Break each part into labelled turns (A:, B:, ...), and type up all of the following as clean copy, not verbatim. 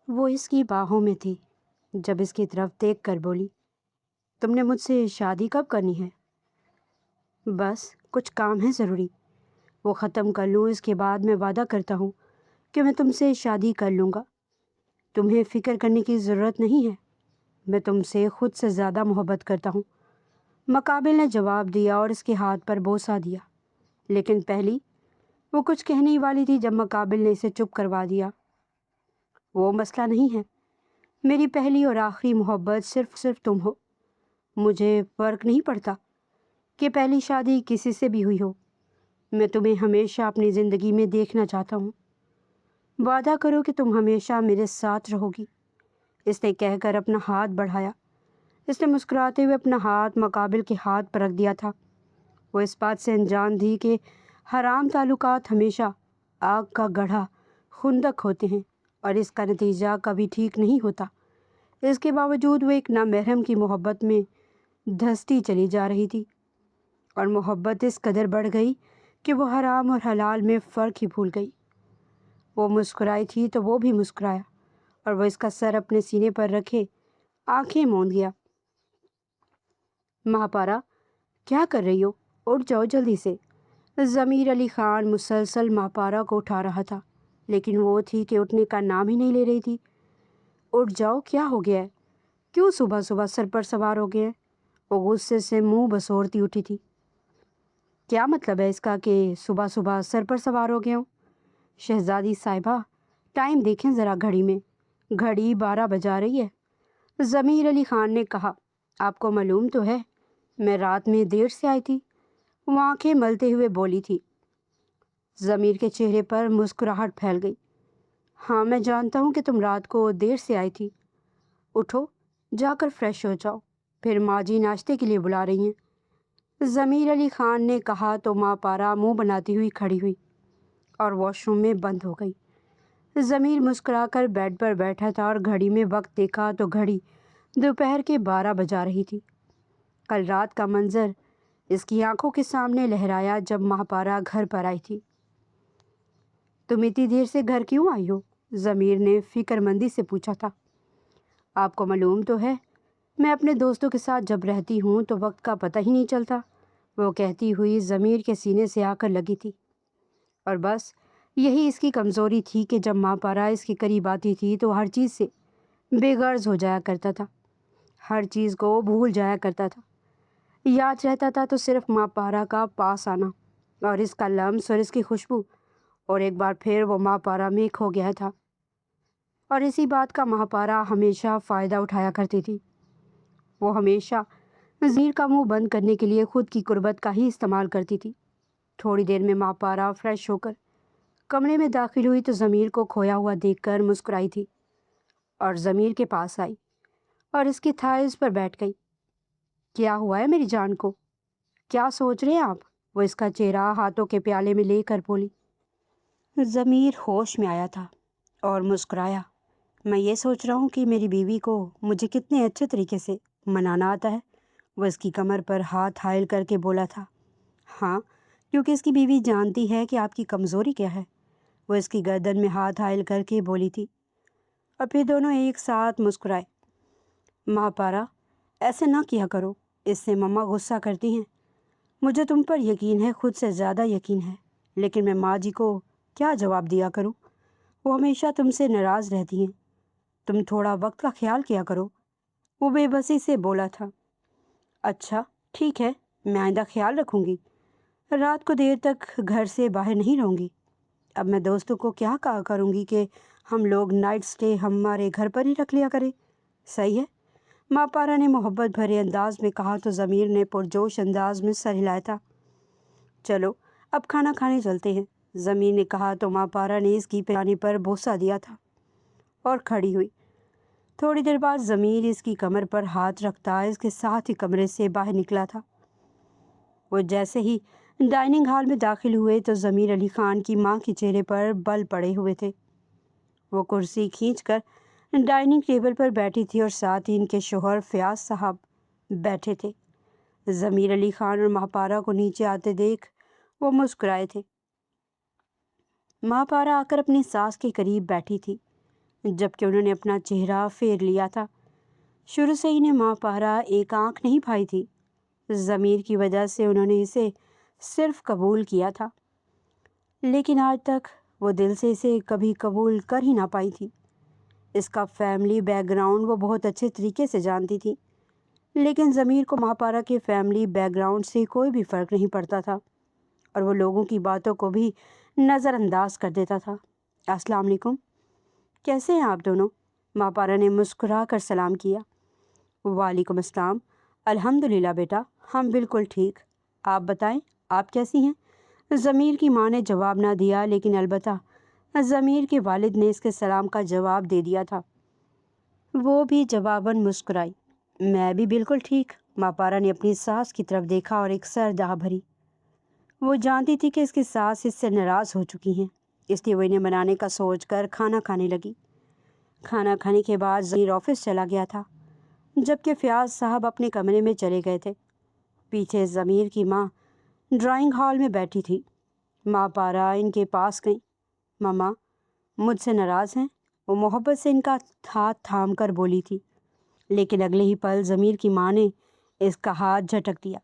A: وہ اس کی باہوں میں تھی جب اس کی طرف دیکھ کر بولی، تم نے مجھ سے شادی کب کرنی ہے؟ بس کچھ کام ہے ضروری، وہ ختم کر لوں، اس کے بعد میں وعدہ کرتا ہوں کہ میں تم سے شادی کر لوں گا۔ تمہیں فکر کرنے کی ضرورت نہیں ہے، میں تم سے خود سے زیادہ محبت کرتا ہوں، مقابل نے جواب دیا اور اس کے ہاتھ پر بوسہ دیا۔ لیکن پہلی وہ کچھ کہنے ہی والی تھی جب مقابل نے اسے چپ کروا دیا۔ وہ مسئلہ نہیں ہے، میری پہلی اور آخری محبت صرف تم ہو۔ مجھے فرق نہیں پڑتا کہ پہلی شادی کسی سے بھی ہوئی ہو، میں تمہیں ہمیشہ اپنی زندگی میں دیکھنا چاہتا ہوں۔ وعدہ کرو کہ تم ہمیشہ میرے ساتھ رہو گی، اس نے کہہ کر اپنا ہاتھ بڑھایا۔ اس نے مسکراتے ہوئے اپنا ہاتھ مقابل کے ہاتھ پر رکھ دیا تھا۔ وہ اس بات سے انجان تھی کہ حرام تعلقات ہمیشہ آگ کا گڑھا خندق ہوتے ہیں اور اس کا نتیجہ کبھی ٹھیک نہیں ہوتا۔ اس کے باوجود وہ ایک نامحرم کی محبت میں دھستی چلی جا رہی تھی، اور محبت اس قدر بڑھ گئی کہ وہ حرام اور حلال میں فرق ہی بھول گئی۔ وہ مسکرائی تھی تو وہ بھی مسکرایا، اور وہ اس کا سر اپنے سینے پر رکھے آنکھیں موند گیا۔ مہاپارا، کیا کر رہی ہو؟ اٹھ جاؤ جلدی سے۔ ضمیر علی خان مسلسل مہاپارا کو اٹھا رہا تھا، لیکن وہ تھی کہ اٹھنے کا نام ہی نہیں لے رہی تھی۔ اٹھ جاؤ، کیا ہو گیا ہے؟ کیوں صبح صبح سر پر سوار ہو گئے ہیں؟ وہ غصے سے منہ بسورتی اٹھی تھی۔ کیا مطلب ہے اس کا کہ صبح صبح سر پر سوار ہو گئے ہوں؟ شہزادی صاحبہ، ٹائم دیکھیں ذرا گھڑی میں، گھڑی 12 بجا رہی ہے۔ ضمیر علی خان نے کہا، آپ کو معلوم تو ہے میں رات میں دیر سے آئی تھی۔ وہ آنکھیں ملتے ہوئے بولی تھی۔ ضمیر کے چہرے پر مسکراہٹ پھیل گئی۔ ہاں میں جانتا ہوں کہ تم رات کو دیر سے آئی تھی۔ اٹھو، جا کر فریش ہو جاؤ، پھر ماں جی ناشتے کے لیے بلا رہی ہیں۔ ضمیر علی خان نے کہا تو مہاپارا منہ بناتی ہوئی کھڑی ہوئی اور واش روم میں بند ہو گئی۔ ضمیر مسکرا کر بیڈ پر بیٹھا تھا اور گھڑی میں وقت دیکھا تو گھڑی دوپہر کے 12 بجا رہی تھی۔ کل رات کا منظر اس کی آنکھوں کے سامنے لہرایا جب مہاپارا گھر پر آئی تھی۔ تم اتنی دیر سے گھر کیوں آئی ہو؟ ضمیر نے فکر مندی سے پوچھا تھا۔ آپ کو معلوم تو ہے میں اپنے دوستوں کے ساتھ جب رہتی ہوں تو وقت کا پتہ ہی نہیں چلتا، وہ کہتی ہوئی ضمیر کے سینے سے آ کر لگی تھی۔ اور بس یہی اس کی کمزوری تھی کہ جب مہاپارا اس کے قریب آتی تھی تو ہر چیز سے بے غرض ہو جایا کرتا تھا، ہر چیز کو بھول جایا کرتا تھا۔ یاد رہتا تھا تو صرف مہاپارا کا پاس آنا اور اس کا لمس اور اس کی خوشبو، اور ایک بار پھر وہ مہاپارا میں کھو گیا تھا۔ اور اسی بات کا مہاپارا ہمیشہ فائدہ اٹھایا کرتی تھی۔ وہ ہمیشہ ضمیر کا منہ بند کرنے کے لیے خود کی قربت کا ہی استعمال کرتی تھی۔ تھوڑی دیر میں مہاپارا فریش ہو کر کمرے میں داخل ہوئی تو ضمیر کو کھویا ہوا دیکھ کر مسکرائی تھی اور ضمیر کے پاس آئی اور اس کی تھائز پر بیٹھ گئی۔ کیا ہوا ہے میری جان کو؟ کیا سوچ رہے ہیں آپ؟ وہ اس کا چہرہ ہاتھوں کے پیالے میں لے کر بولی۔ ضمیر ہوش میں آیا تھا اور مسکرایا۔ میں یہ سوچ رہا ہوں کہ میری بیوی کو مجھے کتنے اچھے طریقے سے منانا آتا ہے۔ وہ اس کی کمر پر ہاتھ حائل کر کے بولا تھا۔ ہاں، کیونکہ اس کی بیوی جانتی ہے کہ آپ کی کمزوری کیا ہے، وہ اس کی گردن میں ہاتھ حائل کر کے بولی تھی، اور پھر دونوں ایک ساتھ مسکرائے۔ مہاپارا، ایسے نہ کیا کرو، اس سے مما غصہ کرتی ہیں۔ مجھے تم پر یقین ہے، خود سے زیادہ یقین ہے، لیکن میں ماں جی کو کیا جواب دیا کروں؟ وہ ہمیشہ تم سے ناراض رہتی ہیں، تم تھوڑا وقت کا خیال کیا کرو، وہ بے بسی سے بولا تھا۔ اچھا ٹھیک ہے، میں آئندہ خیال رکھوں گی، رات کو دیر تک گھر سے باہر نہیں رہوں گی۔ اب میں دوستوں کو کیا کہا کروں گی کہ ہم لوگ نائٹ سٹے ہمارے گھر پر ہی رکھ لیا کریں، صحیح ہے؟ مہاپارا نے محبت بھرے انداز میں کہا تو ضمیر نے پرجوش انداز میں سر ہلایا تھا۔ چلو اب کھانا کھانے چلتے ہیں، ضمیر نے کہا تو مہاپارا نے اس کی پیشانی پر بوسہ دیا تھا اور کھڑی ہوئی۔ تھوڑی دیر بعد ضمیر اس کی کمر پر ہاتھ رکھتا اس کے ساتھ ہی کمرے سے باہر نکلا تھا۔ وہ جیسے ہی ڈائننگ ہال میں داخل ہوئے تو ضمیر علی خان کی ماں کے چہرے پر بل پڑے ہوئے تھے۔ وہ کرسی کھینچ کر ڈائننگ ٹیبل پر بیٹھی تھی اور ساتھ ہی ان کے شوہر فیاض صاحب بیٹھے تھے۔ ضمیر علی خان اور مہاپارا کو نیچے آتے دیکھ وہ مسکرائے تھے۔ مہاپارا آ کر اپنی ساس کے قریب بیٹھی تھی جبکہ انہوں نے اپنا چہرہ پھیر لیا تھا۔ شروع سے انہیں ماں پارا ایک آنکھ نہیں بھائی تھی۔ ضمیر کی وجہ سے انہوں نے اسے صرف قبول کیا تھا، لیکن آج تک وہ دل سے اسے کبھی قبول کر ہی نہ پائی تھی۔ اس کا فیملی بیک گراؤنڈ وہ بہت اچھے طریقے سے جانتی تھی، لیکن ضمیر کو ماں پارا کے فیملی بیک گراؤنڈ سے کوئی بھی فرق نہیں پڑتا تھا، اور وہ لوگوں کی باتوں کو بھی نظر انداز کر دیتا تھا۔ السلام علیکم، کیسے ہیں آپ دونوں؟ ماں پارا نے مسکرا کر سلام کیا۔ وعلیکم السلام، الحمدللہ بیٹا، ہم بالکل ٹھیک، آپ بتائیں آپ کیسی ہیں؟ ضمیر کی ماں نے جواب نہ دیا، لیکن البتہ ضمیر کے والد نے اس کے سلام کا جواب دے دیا تھا۔ وہ بھی جواباً مسکرائی۔ میں بھی بالکل ٹھیک۔ ماں پارا نے اپنی ساس کی طرف دیکھا اور ایک سردہ بھری۔ وہ جانتی تھی کہ اس کی ساس اس سے ناراض ہو چکی ہیں، اس لیے وہ انہیں منانے کا سوچ کر کھانا کھانے لگی۔ کھانا کھانے کے بعد ضمیر آفس چلا گیا تھا، جبکہ فیاض صاحب اپنے کمرے میں چلے گئے تھے۔ پیچھے ضمیر کی ماں ڈرائنگ ہال میں بیٹھی تھی۔ ماں پارا ان کے پاس گئیں۔ ماما، مجھ سے ناراض ہیں؟ وہ محبت سے ان کا ہاتھ تھام کر بولی تھی، لیکن اگلے ہی پل ضمیر کی ماں نے اس کا ہاتھ جھٹک دیا۔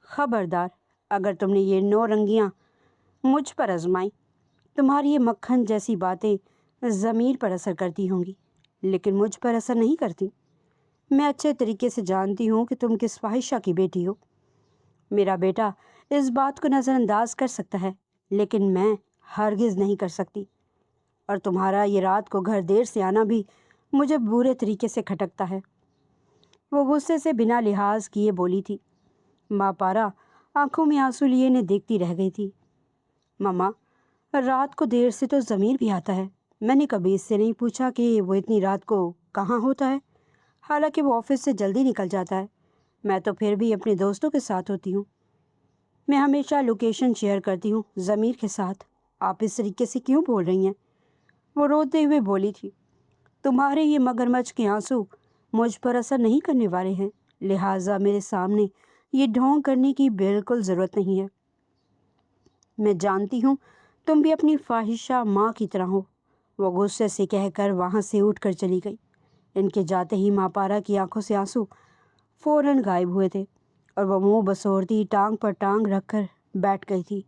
A: خبردار، اگر تم نے یہ 9 رنگیاں مجھ پر آزمائیں، تمہاری یہ مکھن جیسی باتیں ضمیر پر اثر کرتی ہوں گی، لیکن مجھ پر اثر نہیں کرتی۔ میں اچھے طریقے سے جانتی ہوں کہ تم کس فاحشہ کی بیٹی ہو۔ میرا بیٹا اس بات کو نظر انداز کر سکتا ہے، لیکن میں ہرگز نہیں کر سکتی، اور تمہارا یہ رات کو گھر دیر سے آنا بھی مجھے برے طریقے سے کھٹکتا ہے۔ وہ غصے سے بنا لحاظ کیے بولی تھی۔ ماں پارا آنکھوں میں آنسو لیے انہیں دیکھتی رہ گئی تھی۔ ماما، رات کو دیر سے تو ضمیر بھی آتا ہے، میں نے کبھی اس سے نہیں پوچھا کہ وہ اتنی رات کو کہاں ہوتا ہے، حالانکہ وہ آفس سے جلدی نکل جاتا ہے۔ میں تو پھر بھی اپنے دوستوں کے ساتھ ہوتی ہوں، میں ہمیشہ لوکیشن شیئر کرتی ہوں ضمیر کے ساتھ۔ آپ اس طریقے سے کیوں بول رہی ہیں؟ وہ روتے ہوئے بولی تھی۔ تمہارے یہ مگرمچھ کے آنسو مجھ پر اثر نہیں کرنے والے ہیں، لہٰذا میرے سامنے یہ ڈھونگ کرنے کی بالکل ضرورت نہیں ہے۔ میں جانتی ہوں تم بھی اپنی فاحشہ ماں کی طرح ہو۔ وہ غصے سے کہہ کر وہاں سے اٹھ کر چلی گئی۔ ان کے جاتے ہی ماں پارا کی آنکھوں سے آنسو فوراً غائب ہوئے تھے، اور وہ منہ بسورتی ٹانگ پر ٹانگ رکھ کر بیٹھ گئی تھی۔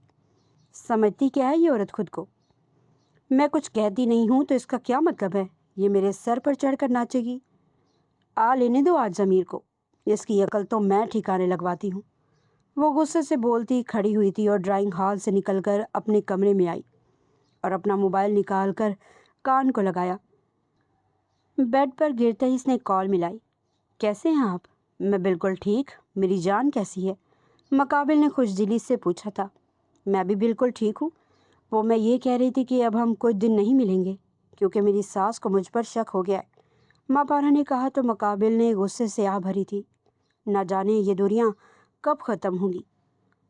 A: سمجھتی کیا ہے یہ عورت خود کو؟ میں کچھ کہتی نہیں ہوں تو اس کا کیا مطلب ہے؟ یہ میرے سر پر چڑھ کر ناچے گی؟ لینے دو آج ضمیر کو، اس کی عقل تو میں ٹھکانے لگواتی ہوں۔ وہ غصے سے بولتی کھڑی ہوئی تھی اور ڈرائنگ ہال سے نکل کر اپنے کمرے میں آئی اور اپنا موبائل نکال کر کان کو لگایا۔ بیڈ پر گرتے ہی اس نے کال ملائی۔ کیسے ہیں آپ؟ میں بالکل ٹھیک، میری جان کیسی ہے؟ مقابل نے خوش دلی سے پوچھا تھا۔ میں بھی بالکل ٹھیک ہوں۔ وہ میں یہ کہہ رہی تھی کہ اب ہم کچھ دن نہیں ملیں گے، کیونکہ میری ساس کو مجھ پر شک ہو گیا ہے، ماں پارا نے کہا تو مقابل نے غصے سے آہ بھری تھی۔ نہ جانے یہ دوریاں کب ختم ہوں گی۔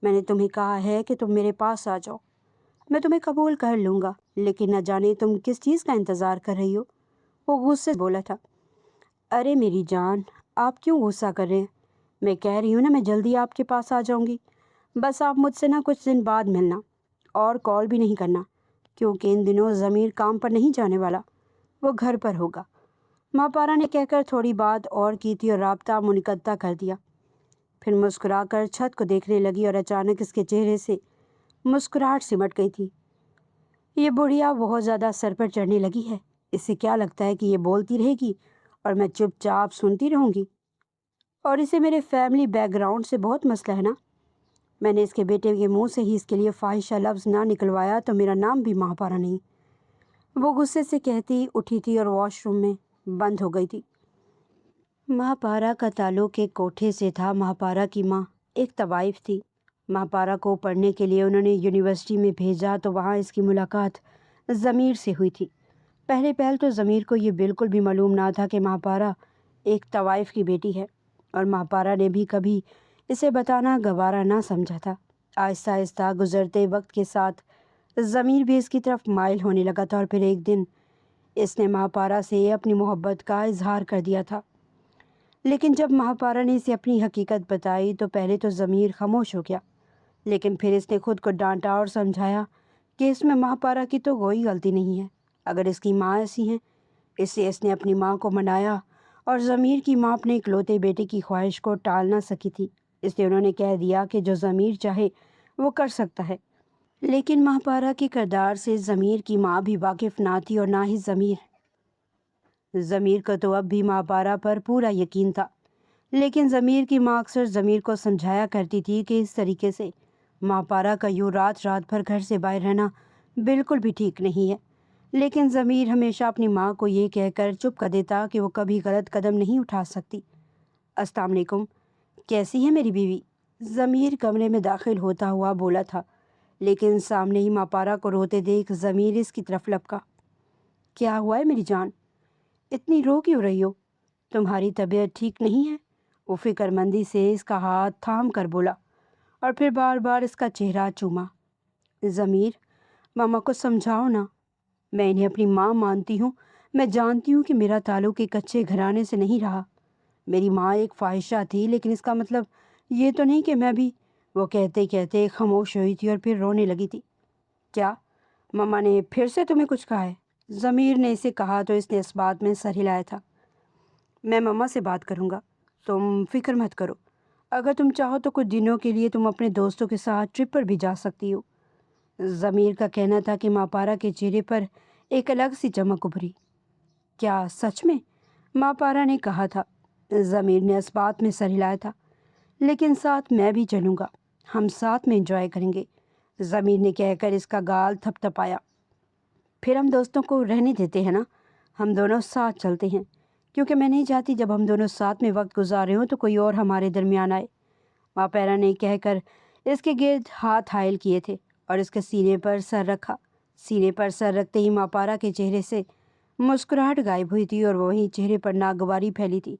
A: میں نے تمہیں کہا ہے کہ تم میرے پاس آ جاؤ، میں تمہیں قبول کر لوں گا، لیکن نہ جانے تم کس چیز کا انتظار کر رہی ہو۔ وہ غصے سے بولا تھا۔ ارے میری جان، آپ کیوں غصہ کر رہے ہیں؟ میں کہہ رہی ہوں نا میں جلدی آپ کے پاس آ جاؤں گی، بس آپ مجھ سے نا کچھ دن بعد ملنا، اور کال بھی نہیں کرنا، کیونکہ ان دنوں ضمیر کام پر نہیں جانے والا، وہ گھر پر ہوگا۔ ماں پارا نے کہہ کر تھوڑی بات اور کی تھی اور رابطہ منقطع کر دیا۔ پھر مسکرا کر چھت کو دیکھنے لگی اور اچانک اس کے چہرے سے مسکراہٹ سمٹ گئی تھی۔ یہ بڑھیا بہت زیادہ سر پر چڑھنے لگی ہے، اسے کیا لگتا ہے کہ یہ بولتی رہے گی اور میں چپ چاپ سنتی رہوں گی؟ اور اسے میرے فیملی بیک گراؤنڈ سے بہت مسئلہ ہے نا؟ میں نے اس کے بیٹے کے منہ سے ہی اس کے لیے فاحشہ لفظ نہ نکلوایا تو میرا نام بھی ماں پارا نہیں۔ وہ غصے سے کہتی اٹھی تھی اور واش روم میں بند ہو گئی تھی۔ ماں پارا کا تعلق ایک کوٹھے سے تھا۔ ماں پارا کی ماں ایک طوائف تھی۔ ماں پارا کو پڑھنے کے لیے انہوں نے یونیورسٹی میں بھیجا تو وہاں اس کی ملاقات ضمیر سے ہوئی تھی۔ پہلے پہل تو ضمیر کو یہ بالکل بھی معلوم نہ تھا کہ ماں پارا ایک طوائف کی بیٹی ہے، اور ماں پارا نے بھی کبھی اسے بتانا گوارا نہ سمجھا تھا۔ آہستہ آہستہ گزرتے وقت کے ساتھ ضمیر بھی اس کی طرف مائل ہونے لگا تھا، اور پھر ایک دن اس نے ماں پارا سے اپنی محبت کا اظہار کر دیا تھا۔ لیکن جب ماں پارا نے اسے اپنی حقیقت بتائی تو پہلے تو ضمیر خاموش ہو گیا، لیکن پھر اس نے خود کو ڈانٹا اور سمجھایا کہ اس میں ماں پارا کی تو کوئی غلطی نہیں ہے۔ اگر اس کی ماں ایسی ہیں اس لیے اس نے اپنی ماں کو منایا، اور ضمیر کی ماں اپنے اکلوتے بیٹے کی خواہش کو ٹال نہ سکی تھی، اس لیے انہوں نے کہہ دیا کہ جو ضمیر چاہے وہ کر سکتا ہے۔ لیکن ماہپارا کے کردار سے ضمیر کی ماں بھی واقف نہ تھی، اور نہ ہی ضمیر کو تو اب بھی ماہپارا پر پورا یقین تھا، لیکن ضمیر کی ماں اکثر ضمیر کو سمجھایا کرتی تھی کہ اس طریقے سے ماہپارا کا یوں رات رات بھر گھر سے باہر رہنا بالکل بھی ٹھیک نہیں ہے۔ لیکن ضمیر ہمیشہ اپنی ماں کو یہ کہہ کر چپ کر دیتا کہ وہ کبھی غلط قدم نہیں اٹھا سکتی۔ السلام علیکم، کیسی ہے میری بیوی؟ ضمیر کمرے میں داخل ہوتا ہوا بولا تھا، لیکن سامنے ہی ماپارا کو روتے دیکھ ضمیر اس کی طرف لپکا۔ کیا ہوا ہے میری جان؟ اتنی رو کیوں رہی ہو؟ تمہاری طبیعت ٹھیک نہیں ہے؟ وہ فکر مندی سے اس کا ہاتھ تھام کر بولا، اور پھر بار بار اس کا چہرہ چوما۔ ضمیر، ماما کو سمجھاؤ نا، میں انہیں اپنی ماں مانتی ہوں، میں جانتی ہوں کہ میرا تعلق ایک اچھے گھرانے سے نہیں رہا، میری ماں ایک فاحشہ تھی، لیکن اس کا مطلب یہ تو نہیں کہ میں بھی… وہ کہتے کہتے خاموش ہوئی تھی اور پھر رونے لگی تھی۔ کیا ماما نے پھر سے تمہیں کچھ کہا ہے؟ ضمیر نے اسے کہا تو اس نے اس بات میں سر ہلایا تھا۔ میں ماما سے بات کروں گا، تم فکر مت کرو، اگر تم چاہو تو کچھ دنوں کے لیے تم اپنے دوستوں کے ساتھ ٹرپ پر بھی جا سکتی ہو۔ ضمیر کا کہنا تھا کہ ماپارا کے چہرے پر ایک الگ سی چمک ابھری۔ کیا سچ میں؟ ماپارا نے کہا تھا۔ ضمیر نے اس بات میں سر ہلایا تھا۔ لیکن ساتھ میں بھی چلوں گا، ہم ساتھ میں انجوائے کریں گے، ضمیر نے کہہ کر اس کا گال تھپ تھپایا۔ پھر ہم دوستوں کو رہنے دیتے ہیں نا، ہم دونوں ساتھ چلتے ہیں، کیونکہ میں نہیں چاہتی جب ہم دونوں ساتھ میں وقت گزارے ہوں تو کوئی اور ہمارے درمیان آئے۔ ماپارا نے کہہ کر اس کے گرد ہاتھ حائل کیے تھے اور اس کے سینے پر سر رکھا۔ سینے پر سر رکھتے ہی ماپارا کے چہرے سے مسکراہٹ غائب ہوئی تھی اور وہیں چہرے پر ناگواری پھیلی تھی۔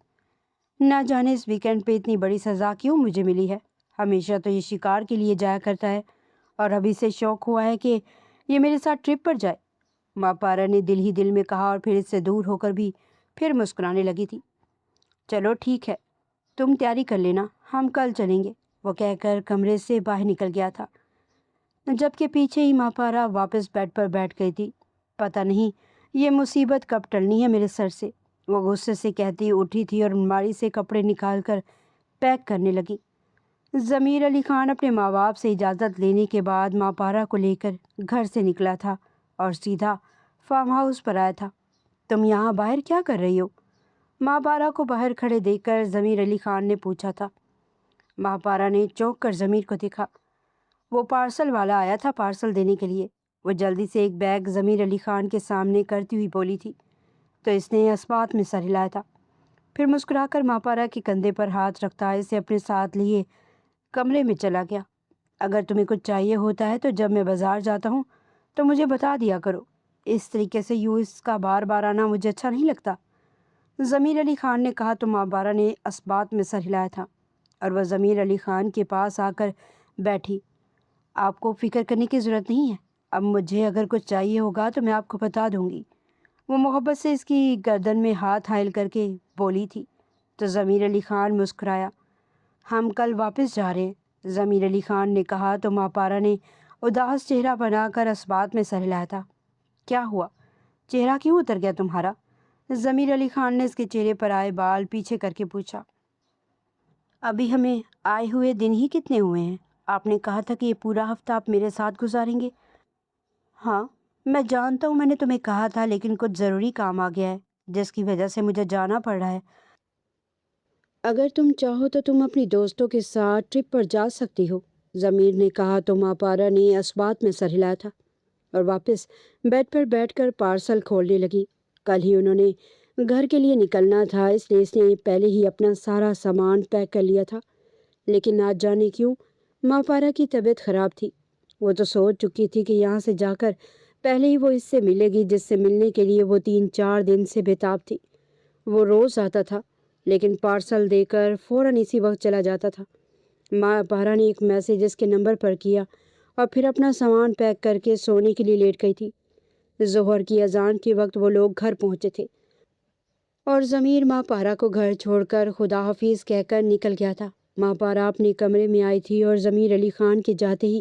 A: نہ جانے اس ویکینڈ پہ اتنی بڑی سزا کیوں مجھے ملی ہے؟ ہمیشہ تو یہ شکار کے لیے جایا کرتا ہے، اور ابھی سے شوق ہوا ہے کہ یہ میرے ساتھ ٹرپ پر جائے، ماپارا نے دل ہی دل میں کہا، اور پھر اس سے دور ہو کر بھی پھر مسکرانے لگی تھی۔ چلو ٹھیک ہے، تم تیاری کر لینا، ہم کل چلیں گے، وہ کہہ کر کمرے سے باہر نکل گیا تھا، جبکہ پیچھے ہی ماپارا واپس بیڈ پر بیٹھ گئی تھی۔ پتہ نہیں یہ مصیبت کب ٹلنی ہے میرے سر سے، وہ غصے سے کہتی اٹھی تھی اور الماری سے کپڑے نکال کر پیک کرنے لگی۔ ضمیر علی خان اپنے ماں باپ سے اجازت لینے کے بعد ماپارا کو لے کر گھر سے نکلا تھا اور سیدھا فارم ہاؤس پر آیا تھا۔ تم یہاں باہر کیا کر رہی ہو؟ ماپارا کو باہر کھڑے دیکھ کر ضمیر علی خان نے پوچھا تھا۔ ماپارا نے چونک کر ضمیر کو دیکھا۔ وہ پارسل والا آیا تھا پارسل دینے کے لیے، وہ جلدی سے ایک بیگ ضمیر علی خان کے سامنے کرتی ہوئی بولی تھی، تو اس نے اس بات میں سر ہلایا تھا۔ پھر مسکرا کر ماپارا کے کندھے پر ہاتھ رکھتا اسے اپنے ساتھ لیے کمرے میں چلا گیا۔ اگر تمہیں کچھ چاہیے ہوتا ہے تو جب میں بازار جاتا ہوں تو مجھے بتا دیا کرو، اس طریقے سے یوں اس کا بار بار آنا مجھے اچھا نہیں لگتا، ضمیر علی خان نے کہا تو ماپارا نے اس بات میں سر ہلایا تھا، اور وہ ضمیر علی خان کے پاس آ کر بیٹھی۔ آپ کو فکر کرنے کی ضرورت نہیں ہے، اب مجھے اگر کچھ چاہیے ہوگا تو میں آپ کو بتا دوں گی، وہ محبت سے اس کی گردن میں ہاتھ حائل کر کے بولی تھی۔ تو ضمیر علی خان مسکرایا۔ ہم کل واپس جا رہے ہیں، ضمیر علی خان نے کہا تو ماپارا نے اداس چہرہ بنا کر اس بات میں سر ہلایا تھا۔ کیا ہوا؟ چہرہ کیوں اتر گیا تمہارا؟ ضمیر علی خان نے اس کے چہرے پر آئے بال پیچھے کر کے پوچھا۔ ابھی ہمیں آئے ہوئے دن ہی کتنے ہوئے ہیں؟ آپ نے کہا تھا کہ یہ پورا ہفتہ آپ میرے ساتھ گزاریں گے۔ ہاں میں جانتا ہوں، میں نے تمہیں کہا تھا، لیکن کچھ ضروری کام آ گیا ہے جس کی وجہ سے مجھے جانا پڑ رہا ہے۔ اگر تم چاہو تو تم اپنی دوستوں کے ساتھ ٹرپ پر جا سکتی ہو، ضمیر نے کہا تو ماپارا نے اس بات میں سر ہلایا تھا اور واپس بیڈ پر بیٹھ کر پارسل کھولنے لگی۔ کل ہی انہوں نے گھر کے لیے نکلنا تھا، اس لیے اس نے پہلے ہی اپنا سارا سامان پیک کر لیا تھا، لیکن آج جانے کیوں ماپارا کی طبیعت خراب تھی۔ وہ تو سوچ چکی تھی کہ یہاں سے جا کر پہلے ہی وہ اس سے ملے گی جس سے ملنے کے لیے وہ 3-4 دن سے بےتاب تھی۔ وہ روز آتا تھا، لیکن پارسل دے کر فوراً اسی وقت چلا جاتا تھا۔ ماپارا نے ایک میسج اس کے نمبر پر کیا اور پھر اپنا سامان پیک کر کے سونے کے لیے لیٹ گئی تھی۔ ظہر کی اذان کے وقت وہ لوگ گھر پہنچے تھے اور ضمیر ماپارا کو گھر چھوڑ کر خدا حافظ کہہ کر نکل گیا تھا۔ ماپارا اپنے کمرے میں آئی تھی اور ضمیر علی خان کے جاتے ہی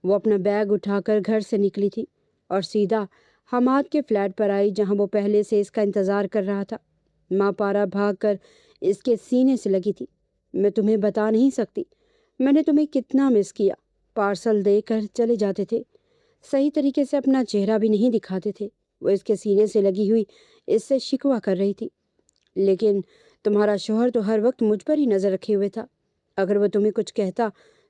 A: وہ اپنا بیگ اٹھا کر گھر سے نکلی تھی اور سیدھا حماد کے فلیٹ پر آئی جہاں وہ پہلے سے اس کا انتظار کر رہا تھا۔ ماں پارا بھاگ کر اس کے سینے سے لگی تھی۔ میں تمہیں بتا نہیں سکتی میں نے تمہیں کتنا مس کیا۔ پارسل دے کر چلے جاتے تھے، صحیح طریقے سے اپنا چہرہ بھی نہیں دکھاتے تھے۔ وہ اس کے سینے سے لگی ہوئی اس سے شکوہ کر رہی تھی۔ لیکن تمہارا شوہر تو ہر وقت مجھ پر ہی نظر رکھے ہوئے تھا۔ اگر وہ تمہیں کچھ کہتا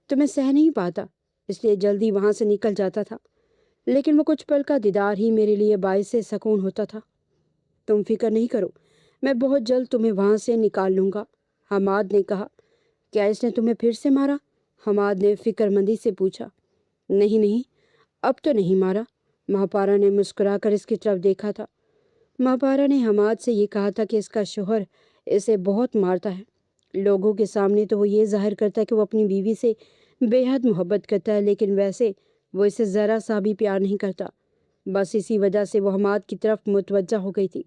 A: تو میں سہ نہیں پاتا، اس لیے جلدی وہاں سے نکل جاتا تھا۔ لیکن وہ کچھ پل کا دیدار ہی میرے لیے باعث سکون ہوتا تھا۔ تم فکر نہیں کرو، میں بہت جلد تمہیں وہاں سے نکال لوں گا، حماد نے کہا۔ کیا اس نے تمہیں پھر سے مارا؟ حماد نے فکر مندی سے پوچھا۔ نہیں نہیں، اب تو نہیں مارا۔ مہاپارا نے مسکرا کر اس کی طرف دیکھا تھا۔ مہاپارا نے حماد سے یہ کہا تھا کہ اس کا شوہر اسے بہت مارتا ہے۔ لوگوں کے سامنے تو وہ یہ ظاہر کرتا ہے کہ وہ اپنی بیوی سے بے حد محبت کرتا ہے، لیکن ویسے وہ اسے ذرا سا بھی پیار نہیں کرتا۔ بس اسی وجہ سے وہ حماد کی طرف متوجہ ہو گئی تھی۔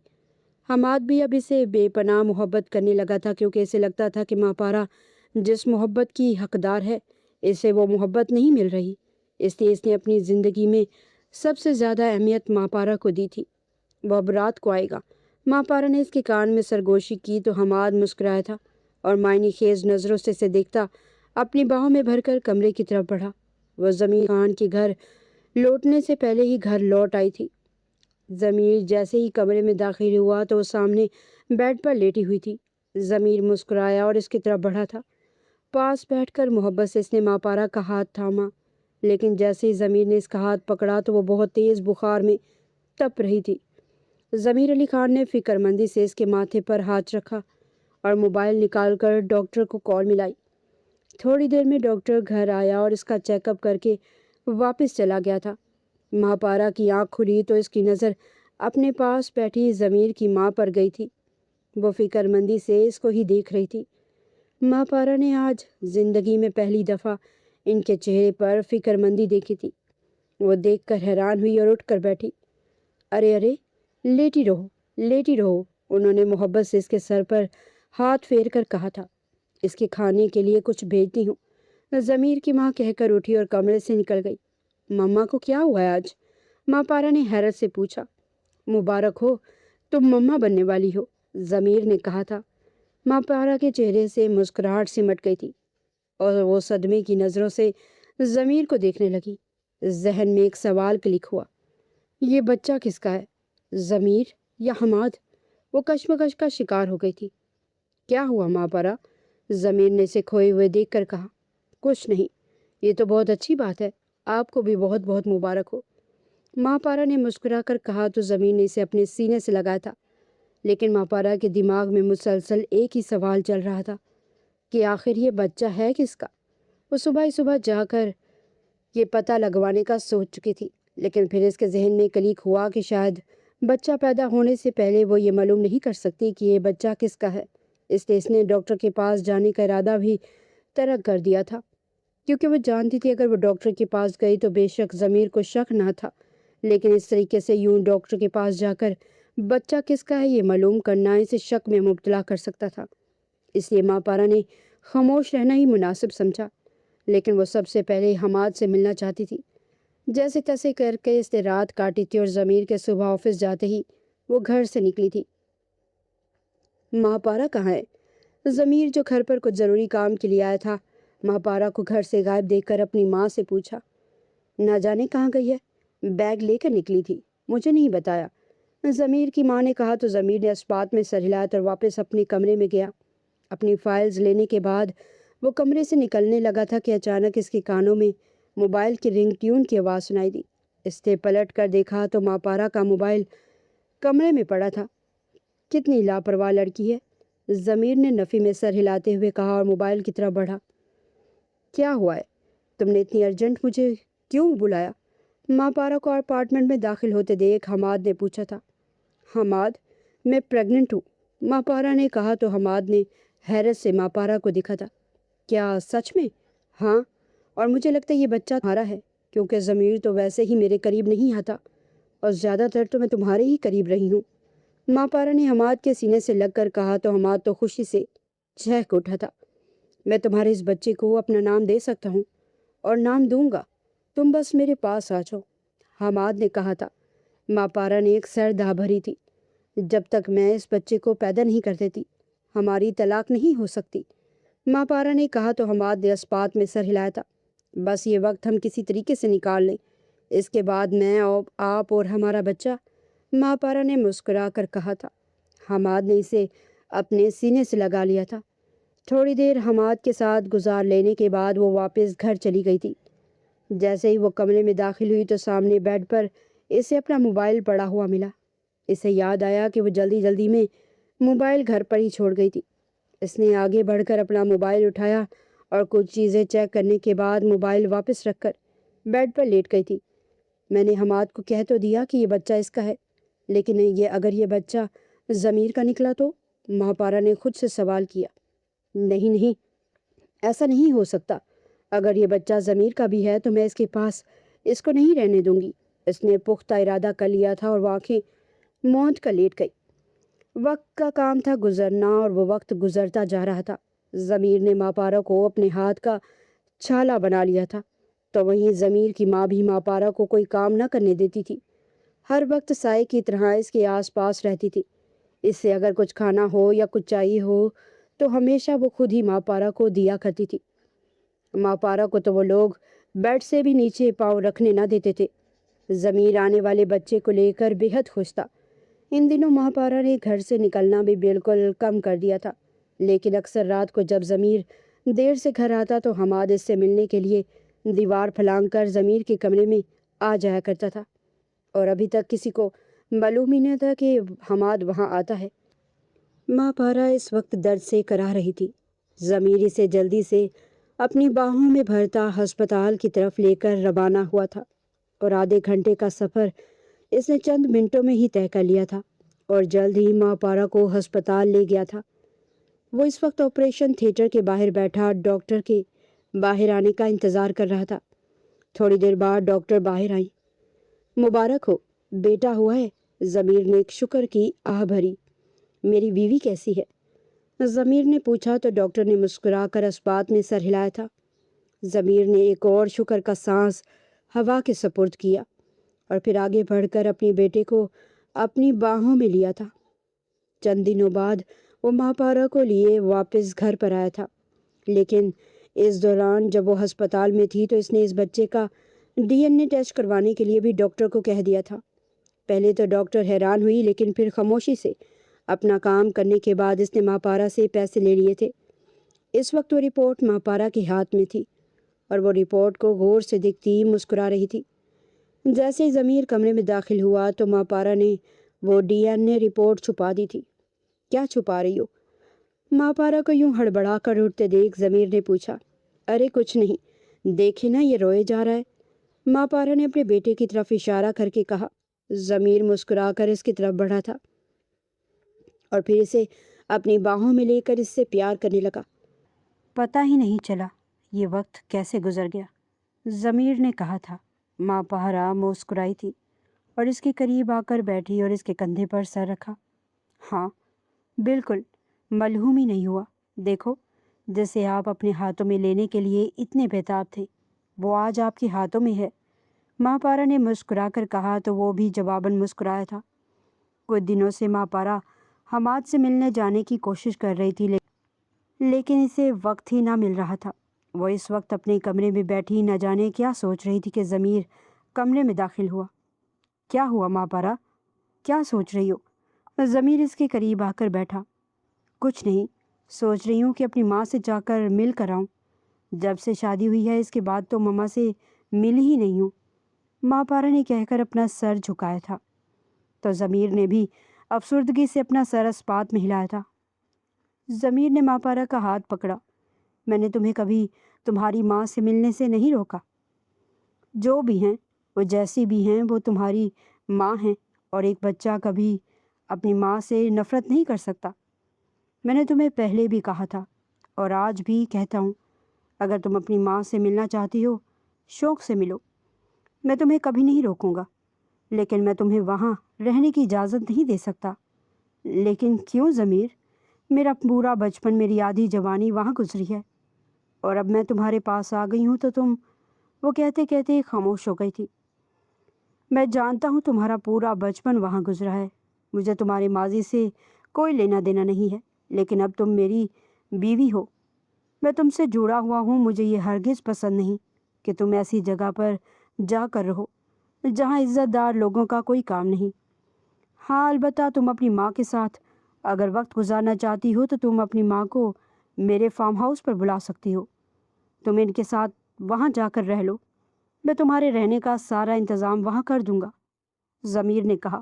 A: حماد بھی اب اسے بے پناہ محبت کرنے لگا تھا، کیونکہ اسے لگتا تھا کہ مہاپارا جس محبت کی حقدار ہے اسے وہ محبت نہیں مل رہی، اس لیے اس نے اپنی زندگی میں سب سے زیادہ اہمیت مہاپارا کو دی تھی۔ وہ اب رات کو آئے گا۔ مہاپارا نے اس کے کان میں سرگوشی کی تو حماد مسکرایا تھا اور معنی خیز نظروں سے اسے دیکھتا اپنی باہوں میں بھر کر کمرے کی طرف بڑھا۔ وہ ضمیر خان کے گھر لوٹنے سے پہلے ہی گھر لوٹ آئی تھی۔ ضمیر جیسے ہی کمرے میں داخل ہوا تو وہ سامنے بیڈ پر لیٹی ہوئی تھی۔ ضمیر مسکرایا اور اس کی طرف بڑھا تھا۔ پاس بیٹھ کر محبت سے اس نے مہاپارا کا ہاتھ تھاما، لیکن جیسے ہی ضمیر نے اس کا ہاتھ پکڑا تو وہ بہت تیز بخار میں تپ رہی تھی۔ ضمیر علی خان نے فکر مندی سے اس کے ماتھے پر ہاتھ رکھا اور موبائل نکال کر ڈاکٹر کو کال ملائی۔ تھوڑی دیر میں ڈاکٹر گھر آیا اور اس کا چیک اپ کر کے واپس چلا گیا تھا۔ مہاپارا کی آنکھ کھلی تو اس کی نظر اپنے پاس بیٹھی ضمیر کی ماں پر گئی تھی۔ وہ فکر مندی سے اس کو ہی دیکھ رہی تھی۔ مہاپارا نے آج زندگی میں پہلی دفعہ ان کے چہرے پر فکر مندی دیکھی تھی۔ وہ دیکھ کر حیران ہوئی اور اٹھ کر بیٹھی۔ ارے ارے، لیٹی رہو لیٹی رہو، انہوں نے محبت سے اس کے سر پر ہاتھ پھیر کر کہا تھا۔ اس کے کھانے کے لیے کچھ بھیجتی ہوں، ضمیر کی ماں کہہ کر اٹھی اور کمرے سے نکل گئی۔ مما کو کیا ہوا ہے آج؟ مہاپارا نے حیرت سے پوچھا۔ مبارک ہو، تم مما بننے والی ہو، ضمیر نے کہا تھا۔ مہاپارا کے چہرے سے مسکراہٹ سمٹ گئی تھی اور وہ صدمے کی نظروں سے ضمیر کو دیکھنے لگی۔ ذہن میں ایک سوال کلک ہوا، یہ بچہ کس کا ہے، ضمیر یا حماد؟ وہ کشمکش کا شکار ہو گئی تھی۔ کیا ہوا مہاپارا؟ ضمیر نے اسے کھوئے ہوئے دیکھ کر کہا۔ کچھ نہیں، یہ تو بہت اچھی بات ہے، آپ کو بھی بہت بہت مبارک ہو، مہاپارا نے مسکرا کر کہا تو ضمیر نے اسے اپنے سینے سے لگایا تھا۔ لیکن مہاپارا کے دماغ میں مسلسل ایک ہی سوال چل رہا تھا کہ آخر یہ بچہ ہے کس کا؟ وہ صبح ہی صبح جا کر یہ پتہ لگوانے کا سوچ چکی تھی، لیکن پھر اس کے ذہن میں کلک ہوا کہ شاید بچہ پیدا ہونے سے پہلے وہ یہ معلوم نہیں کر سکتی کہ یہ بچہ کس کا ہے۔ اس لیے اس نے ڈاکٹر کے پاس جانے کا ارادہ بھی ترک کر دیا تھا، کیونکہ وہ جانتی تھی اگر وہ ڈاکٹر کے پاس گئی تو بے شک ضمیر کو شک نہ تھا، لیکن اس طریقے سے یوں ڈاکٹر کے پاس جا کر بچہ کس کا ہے یہ معلوم کرنا اسے شک میں مبتلا کر سکتا تھا۔ اس لیے مہاپارا نے خاموش رہنا ہی مناسب سمجھا، لیکن وہ سب سے پہلے حماد سے ملنا چاہتی تھی۔ جیسے تیسے کر کے اس نے رات کاٹی تھی اور ضمیر کے صبح آفس جاتے ہی وہ گھر سے نکلی تھی۔ مہاپارا کہاں ہے؟ ضمیر جو گھر پر کچھ ضروری کام کے لیے آیا تھا، مہاپارا کو گھر سے غائب دیکھ کر اپنی ماں سے پوچھا۔ نہ جانے کہاں گئی ہے، بیگ لے کر نکلی تھی، مجھے نہیں بتایا، ضمیر کی ماں نے کہا تو ضمیر نے اس بات میں سر ہلایا اور واپس اپنے کمرے میں گیا۔ اپنی فائلز لینے کے بعد وہ کمرے سے نکلنے لگا تھا کہ اچانک اس کے کانوں میں موبائل کی رنگ ٹیون کی آواز سنائی دی۔ اس نے پلٹ کر دیکھا تو مہاپارا کا موبائل کمرے میں پڑا تھا۔ کتنی لاپرواہ لڑکی ہے، ضمیر نے نفی میں سر ہلاتے ہوئے کہا اور موبائل کی طرف بڑھا۔ کیا ہوا ہے، تم نے اتنی ارجنٹ مجھے کیوں بلایا؟ مہاپارا کو اپارٹمنٹ میں داخل ہوتے دیکھ حماد نے پوچھا تھا۔ حماد، میں پریگننٹ ہوں، مہاپارا نے کہا تو حماد نے حیرت سے مہاپارا کو دیکھا تھا۔ کیا سچ میں؟ ہاں، اور مجھے لگتا ہے یہ بچہ تمہارا ہے، کیونکہ ضمیر تو ویسے ہی میرے قریب نہیں آتا اور زیادہ تر تو میں تمہارے ہی قریب رہی ہوں، مہاپارا نے حماد کے سینے سے لگ کر کہا تو حماد تو خوشی سے چہک اٹھا تھا۔ میں تمہارے اس بچے کو اپنا نام دے سکتا ہوں اور نام دوں گا، تم بس میرے پاس آ جاؤ، حماد نے کہا تھا۔ ماں پارا نے ایک سر دھا بھری تھی۔ جب تک میں اس بچے کو پیدا نہیں کر دیتی ہماری طلاق نہیں ہو سکتی، ماں پارا نے کہا تو حماد نے اسپات میں سر ہلایا تھا۔ بس یہ وقت ہم کسی طریقے سے نکال لیں، اس کے بعد میں اور آپ اور ہمارا بچہ، ماں پارا نے مسکرا کر کہا تھا۔ حماد نے اسے اپنے سینے سے لگا لیا تھا۔ تھوڑی دیر حماد کے ساتھ گزار لینے کے بعد وہ واپس گھر چلی گئی تھی۔ جیسے ہی وہ کمرے میں داخل ہوئی تو سامنے بیڈ پر اسے اپنا موبائل پڑا ہوا ملا۔ اسے یاد آیا کہ وہ جلدی جلدی میں موبائل گھر پر ہی چھوڑ گئی تھی۔ اس نے آگے بڑھ کر اپنا موبائل اٹھایا اور کچھ چیزیں چیک کرنے کے بعد موبائل واپس رکھ کر بیڈ پر لیٹ گئی تھی۔ میں نے حماد کو کہہ تو دیا کہ یہ بچہ اس کا ہے، لیکن اگر یہ بچہ ضمیر کا نکلا تو؟ ماں پارا نے خود سے سوال کیا۔ نہیں نہیں، ایسا نہیں ہو سکتا۔ اگر یہ بچہ ضمیر کا بھی ہے تو میں اس کے پاس اس کو نہیں رہنے دوں گی۔ اس نے پختہ ارادہ کر لیا تھا اور وہ آنکھیں موند کر لیٹ گئی۔ وقت کا کام تھا گزرنا اور وہ وقت گزرتا جا رہا تھا۔ ضمیر نے ماں پارا کو اپنے ہاتھ کا چھالا بنا لیا تھا، تو وہیں ضمیر کی ماں بھی ماں پارا کو کوئی کام نہ کرنے دیتی تھی۔ ہر وقت سائے کی طرح اس کے آس پاس رہتی تھی۔ اس سے اگر کچھ کھانا ہو یا کچھ چاہیے ہو تو ہمیشہ وہ خود ہی ماں پارا کو دیا کرتی تھی۔ ماں پارا کو تو وہ لوگ بیڈ سے بھی نیچے پاؤں رکھنے نہ دیتے تھے۔ ضمیر آنے والے بچے کو لے کر بے حد خوش تھا۔ ان دنوں ماں پارا نے گھر سے نکلنا بھی بالکل کم کر دیا تھا، لیکن اکثر رات کو جب ضمیر دیر سے گھر آتا تو حماد اس سے ملنے کے لیے دیوار پھلانگ کر ضمیر کے کمرے میں آ جایا کرتا تھا، اور ابھی تک کسی کو معلوم ہی نہیں تھا کہ حماد وہاں آتا ہے۔ ماں پارا اس وقت درد سے کرا رہی تھی۔ ضمیر اسے جلدی سے اپنی باہوں میں بھرتا ہسپتال کی طرف لے کر روانہ ہوا تھا، اور آدھے گھنٹے کا سفر اس نے چند منٹوں میں ہی طے کر لیا تھا، اور جلد ہی ماں پارا کو ہسپتال لے گیا تھا۔ وہ اس وقت آپریشن تھیٹر کے باہر بیٹھا ڈاکٹر کے باہر آنے کا انتظار کر رہا تھا۔ تھوڑی دیر بعد ڈاکٹر باہر آئی۔ مبارک ہو، بیٹا ہوا ہے؟ ضمیر نے ایک شکر کی آہ بھری۔ میری بیوی کیسی ہے؟ ضمیر نے پوچھا تو ڈاکٹر نے مسکرا کر اسبات میں سر ہلایا تھا۔ ضمیر نے ایک اور شکر کا سانس ہوا کے سپرد کیا اور پھر آگے بڑھ کر اپنے بیٹے کو اپنی باہوں میں لیا تھا۔ چند دنوں بعد وہ ماں پارا کو لیے واپس گھر پر آیا تھا، لیکن اس دوران جب وہ ہسپتال میں تھی تو اس نے اس بچے کا DNA ٹیسٹ کروانے کے لیے بھی ڈاکٹر کو کہہ دیا تھا۔ پہلے تو ڈاکٹر حیران ہوئی، لیکن پھر خاموشی سے اپنا کام کرنے کے بعد اس نے ماں پارا سے پیسے لے لیے تھے۔ اس وقت وہ رپورٹ ماں پارا کے ہاتھ میں تھی اور وہ رپورٹ کو غور سے دیکھتی مسکرا رہی تھی۔ جیسے ہی ضمیر کمرے میں داخل ہوا تو ماں پارا نے وہ DNA رپورٹ چھپا دی تھی۔ کیا چھپا رہی ہو؟ ماں پارا کو یوں ہڑبڑا کر اٹھتے دیکھ ضمیر نے پوچھا۔ ارے کچھ نہیں، دیکھے نا یہ روئے جا رہا ہے، ماں پارا نے اپنے بیٹے کی طرف اشارہ کر کے کہا۔ ضمیر مسکرا کر اس کی طرف بڑھا تھا اور پھر اسے اپنی باہوں میں لے کر اس سے پیار کرنے لگا۔ پتہ ہی نہیں چلا یہ وقت کیسے گزر گیا، ضمیر نے کہا تھا۔ ماں پارا مسکرائی تھی اور اس کے قریب آ کر بیٹھی اور اس کے کندھے پر سر رکھا۔ ہاں بالکل، معلوم ہی نہیں ہوا۔ دیکھو، جسے آپ اپنے ہاتھوں میں لینے کے لیے اتنے بےتاب تھے وہ آج آپ کے ہاتھوں میں ہے، ماں پارا نے مسکرا کر کہا تو وہ بھی جواباً مسکرایا تھا۔ کچھ دنوں سے ماں پارا حماد سے ملنے جانے کی کوشش کر رہی تھی، لیکن اسے وقت ہی نہ مل رہا تھا۔ وہ اس وقت اپنے کمرے میں بیٹھی نہ جانے کیا سوچ رہی تھی کہ ضمیر کمرے میں داخل ہوا۔ کیا ہوا ماں پارا؟ کیا سوچ رہی ہو؟ ضمیر اس کے قریب آ کر بیٹھا۔ کچھ نہیں، سوچ رہی ہوں کہ اپنی ماں سے جا کر مل کر آؤں۔ جب سے شادی ہوئی ہے اس کے بعد تو ماما سے مل ہی نہیں ہوں، ماں پارا نے کہہ کر اپنا سر جھکایا تھا، تو ضمیر نے بھی افسردگی سے اپنا سر اسپات میں ہلایا تھا۔ ضمیر نے ماں پارا کا ہاتھ پکڑا۔ میں نے تمہیں کبھی تمہاری ماں سے ملنے سے نہیں روکا۔ جو بھی ہیں، وہ جیسی بھی ہیں، وہ تمہاری ماں ہیں، اور ایک بچہ کبھی اپنی ماں سے نفرت نہیں کر سکتا۔ میں نے تمہیں پہلے بھی کہا تھا اور آج بھی کہتا ہوں، اگر تم اپنی ماں سے ملنا چاہتی ہو شوق سے ملو، میں تمہیں کبھی نہیں روکوں گا، لیکن میں تمہیں وہاں رہنے کی اجازت نہیں دے سکتا۔ لیکن کیوں ضمیر؟ میرا پورا بچپن، میری آدھی جوانی وہاں گزری ہے، اور اب میں تمہارے پاس آ گئی ہوں تو تم… وہ کہتے کہتے خاموش ہو گئی تھی۔ میں جانتا ہوں تمہارا پورا بچپن وہاں گزرا ہے، مجھے تمہارے ماضی سے کوئی لینا دینا نہیں ہے، لیکن اب تم میری بیوی ہو، میں تم سے جڑا ہوا ہوں۔ مجھے یہ ہرگز پسند نہیں کہ تم ایسی جگہ پر جا کر رہو جہاں عزت دار لوگوں کا کوئی کام نہیں۔ ہاں البتہ تم اپنی ماں کے ساتھ اگر وقت گزارنا چاہتی ہو تو تم اپنی ماں کو میرے فارم ہاؤس پر بلا سکتی ہو، تم ان کے ساتھ وہاں جا کر رہ لو، میں تمہارے رہنے کا سارا انتظام وہاں کر دوں گا۔ ضمیر نے کہا،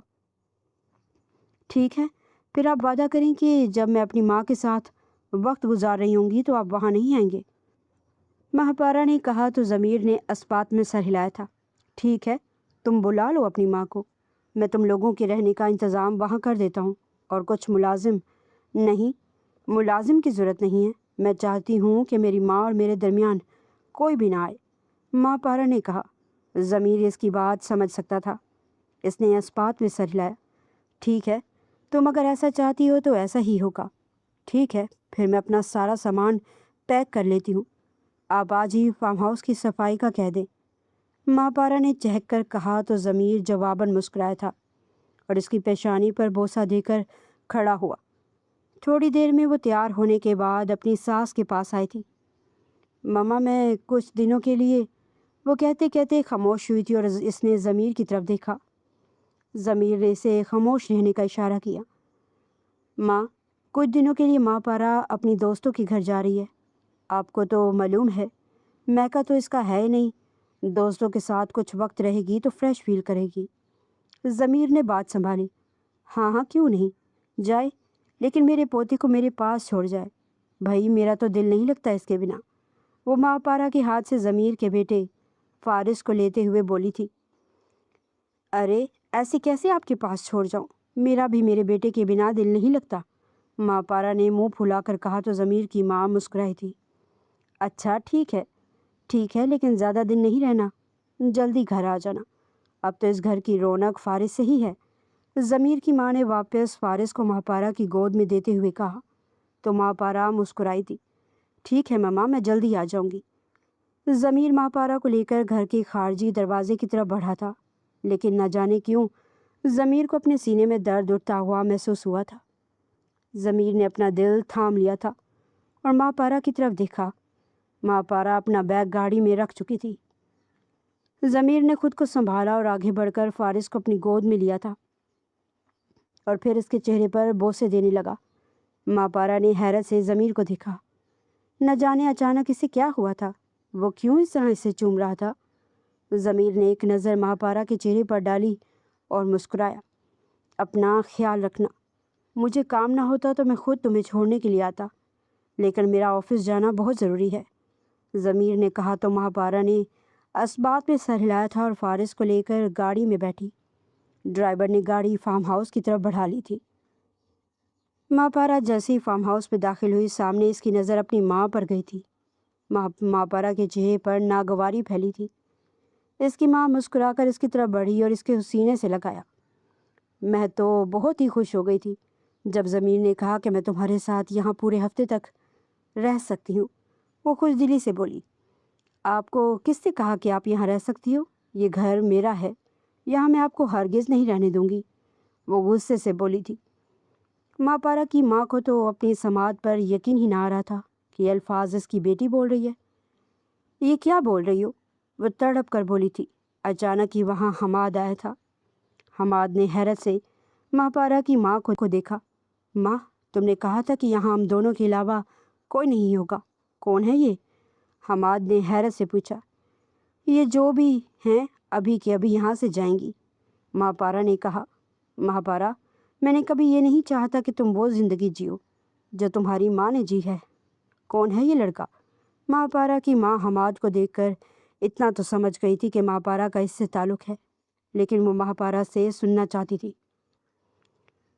A: ٹھیک ہے، پھر آپ وعدہ کریں کہ جب میں اپنی ماں کے ساتھ وقت گزار رہی ہوں گی تو آپ وہاں نہیں آئیں گے۔ مہاپارا نے کہا تو ضمیر نے اسپات میں سر ہلایا تھا۔ ٹھیک ہے، تم بلا لو اپنی ماں کو، میں تم لوگوں کے رہنے کا انتظام وہاں کر دیتا ہوں، اور کچھ ملازم کی ضرورت نہیں ہے، میں چاہتی ہوں کہ میری ماں اور میرے درمیان کوئی بھی نہ آئے، مہاپارا نے کہا۔ ضمیر اس کی بات سمجھ سکتا تھا، اس نے اسپات میں سر ہلایا۔ ٹھیک ہے، تم اگر ایسا چاہتی ہو تو ایسا ہی ہوگا۔ ٹھیک ہے، پھر میں اپنا سارا سامان پیک کر لیتی ہوں، آپ آج ہی فارم ہاؤس کی صفائی کا کہہ دیں، مہاپارا نے چہک کر کہا تو ضمیر جواباً مسکرایا تھا اور اس کی پیشانی پر بوسہ دے کر کھڑا ہوا۔ تھوڑی دیر میں وہ تیار ہونے کے بعد اپنی ساس کے پاس آئی تھی۔ ماما میں کچھ دنوں کے لیے، وہ کہتے کہتے خاموش ہوئی تھی اور اس نے ضمیر کی طرف دیکھا۔ ضمیر نے اسے خاموش رہنے کا اشارہ کیا۔ ماں، کچھ دنوں کے لیے مہاپارا اپنی دوستوں کے گھر جا رہی ہے، آپ کو تو معلوم ہے میکا تو اس کا ہے ہی نہیں، دوستوں کے ساتھ کچھ وقت رہے گی تو فریش فیل کرے گی۔ ضمیر نے بات سنبھالی۔ ہاں ہاں کیوں نہیں، جائے، لیکن میرے پوتے کو میرے پاس چھوڑ جائے، بھائی میرا تو دل نہیں لگتا اس کے بنا، وہ مہاپارا کے ہاتھ سے ضمیر کے بیٹے فارس کو لیتے ہوئے بولی تھی۔ ارے ایسے کیسے آپ کے پاس چھوڑ جاؤں، میرا بھی میرے بیٹے کے بنا دل نہیں لگتا، مہاپارا نے منہ پھلا کر کہا تو ضمیر کی ماں مسکرائی تھی۔ اچھا ٹھیک ہے، لیکن زیادہ دن نہیں رہنا، جلدی گھر آ جانا، اب تو اس گھر کی رونق فارس سے ہی ہے۔ ضمیر کی ماں نے واپس فارس کو مہاپارا کی گود میں دیتے ہوئے کہا تو مہاپارا مسکرائی تھی۔ ٹھیک ہے ماما، میں جلدی آ جاؤں گی۔ ضمیر مہاپارا کو لے کر گھر کے خارجی دروازے کی طرف بڑھا تھا، لیکن نہ جانے کیوں ضمیر کو اپنے سینے میں درد اٹھتا ہوا محسوس ہوا تھا۔ ضمیر نے اپنا دل تھام لیا تھا اور مہاپارا کی طرف دیکھا۔ مہاپارا اپنا بیگ گاڑی میں رکھ چکی تھی۔ ضمیر نے خود کو سنبھالا اور آگے بڑھ کر فارس کو اپنی گود میں لیا تھا اور پھر اس کے چہرے پر بوسے دینے لگا۔ مہاپارا نے حیرت سے ضمیر کو دیکھا، نہ جانے اچانک اسے کیا ہوا تھا، وہ کیوں اس طرح اسے چوم رہا تھا۔ ضمیر نے ایک نظر مہاپارا کے چہرے پر ڈالی اور مسکرایا۔ اپنا خیال رکھنا، مجھے کام نہ ہوتا تو میں خود تمہیں چھوڑنے کے لیے آتا، لیکن میرا آفس جانا بہت ضروری ہے، ضمیر نے کہا تو مہاپارا نے اسبات میں سر ہلایا تھا اور فارس کو لے کر گاڑی میں بیٹھی۔ ڈرائیور نے گاڑی فارم ہاؤس کی طرف بڑھا لی تھی۔ مہاپارا جیسے ہی فارم ہاؤس میں داخل ہوئی، سامنے اس کی نظر اپنی ماں پر گئی تھی۔ مہاپارا کے چہرے پر ناگواری پھیلی تھی۔ اس کی ماں مسکرا کر اس کی طرف بڑھی اور اس کے سینے سے لگایا۔ میں تو بہت ہی خوش ہو گئی تھی جب ضمیر نے کہا کہ میں تمہارے ساتھ یہاں پورے ہفتے تک رہ سکتی ہوں، وہ خوش دلی سے بولی۔ آپ کو کس نے کہا کہ آپ یہاں رہ سکتی ہو؟ یہ گھر میرا ہے، یہاں میں آپ کو ہرگز نہیں رہنے دوں گی، وہ غصے سے بولی تھی۔ مہاپارا کی ماں کو تو اپنی سماعت پر یقین ہی نہ آ رہا تھا کہ یہ الفاظ اس کی بیٹی بول رہی ہے۔ یہ کیا بول رہی ہو؟ وہ تڑپ کر بولی تھی۔ اچانک ہی وہاں حماد آیا تھا۔ حماد نے حیرت سے مہاپارا کی ماں کو دیکھا۔ ماں، تم نے کہا تھا کہ یہاں ہم دونوں کے علاوہ کوئی نہیں ہوگا، کون ہے یہ؟ حماد نے حیرت سے پوچھا۔ یہ جو بھی ہیں ابھی کے ابھی یہاں سے جائیں گی، مہاپارا نے کہا۔ مہاپارا، میں نے کبھی یہ نہیں چاہتا کہ تم وہ زندگی جیو جو تمہاری ماں نے جی ہے۔ کون ہے یہ لڑکا؟ مہاپارا کی ماں حماد کو دیکھ کر اتنا تو سمجھ گئی تھی کہ مہاپارا کا اس سے تعلق ہے، لیکن وہ مہاپارا سے سننا چاہتی تھی۔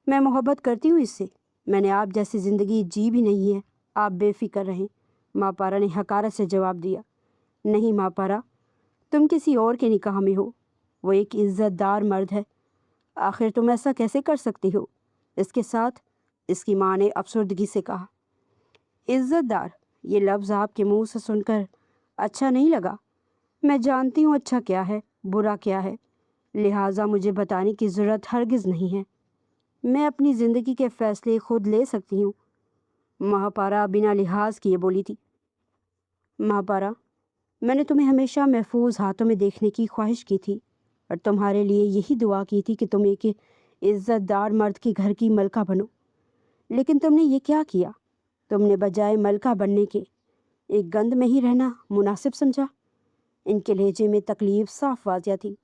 A: میں محبت کرتی ہوں اس سے، میں نے آپ جیسی زندگی جی بھی نہیں ہے، آپ بے فکر رہیں، مہاپارا نے حقارت سے جواب دیا۔ نہیں مہاپارا، تم کسی اور کے نکاح میں ہو، وہ ایک عزت دار مرد ہے، آخر تم ایسا کیسے کر سکتی ہو اس کے ساتھ؟ اس کی ماں نے افسردگی سے کہا۔ عزت دار، یہ لفظ آپ کے منہ سے سن کر اچھا نہیں لگا، میں جانتی ہوں اچھا کیا ہے، برا کیا ہے، لہٰذا مجھے بتانے کی ضرورت ہرگز نہیں ہے۔ میں اپنی زندگی کے فیصلے خود لے سکتی ہوں، مہاپارا بنا لحاظ کیے بولی تھی۔ مہاپارا، میں نے تمہیں ہمیشہ محفوظ ہاتھوں میں دیکھنے کی خواہش کی تھی اور تمہارے لیے یہی دعا کی تھی کہ تم ایک عزت دار مرد کے گھر کی ملکہ بنو، لیکن تم نے یہ کیا کیا؟ تم نے بجائے ملکہ بننے کے ایک گند میں ہی رہنا مناسب سمجھا۔ ان کے لہجے میں تکلیف صاف واضح تھی۔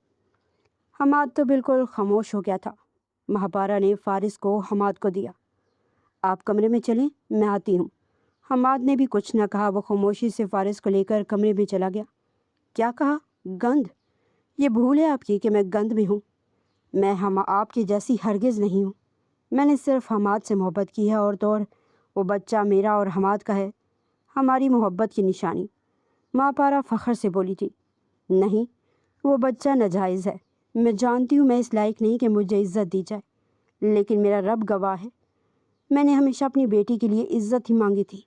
A: حماد تو بالکل خاموش ہو گیا تھا۔ مہاپارا نے فارس کو حماد کو دیا۔ آپ کمرے میں چلیں، میں آتی ہوں۔ حماد نے بھی کچھ نہ کہا، وہ خاموشی سے فارس کو لے کر کمرے میں چلا گیا۔ کیا کہا؟ گند؟ یہ بھول ہے آپ کی کہ میں گند میں ہوں؟ میں آپ کی جیسی ہرگز نہیں ہوں۔ میں نے صرف حماد سے محبت کی ہے، اور تو اور وہ بچہ میرا اور حماد کا ہے، ہماری محبت کی نشانی۔ مہاپارا فخر سے بولی تھی۔ نہیں، وہ بچہ ناجائز ہے۔ میں جانتی ہوں میں اس لائق نہیں کہ مجھے عزت دی جائے، لیکن میرا رب گواہ ہے، میں نے ہمیشہ اپنی بیٹی کے لیے عزت ہی مانگی تھی،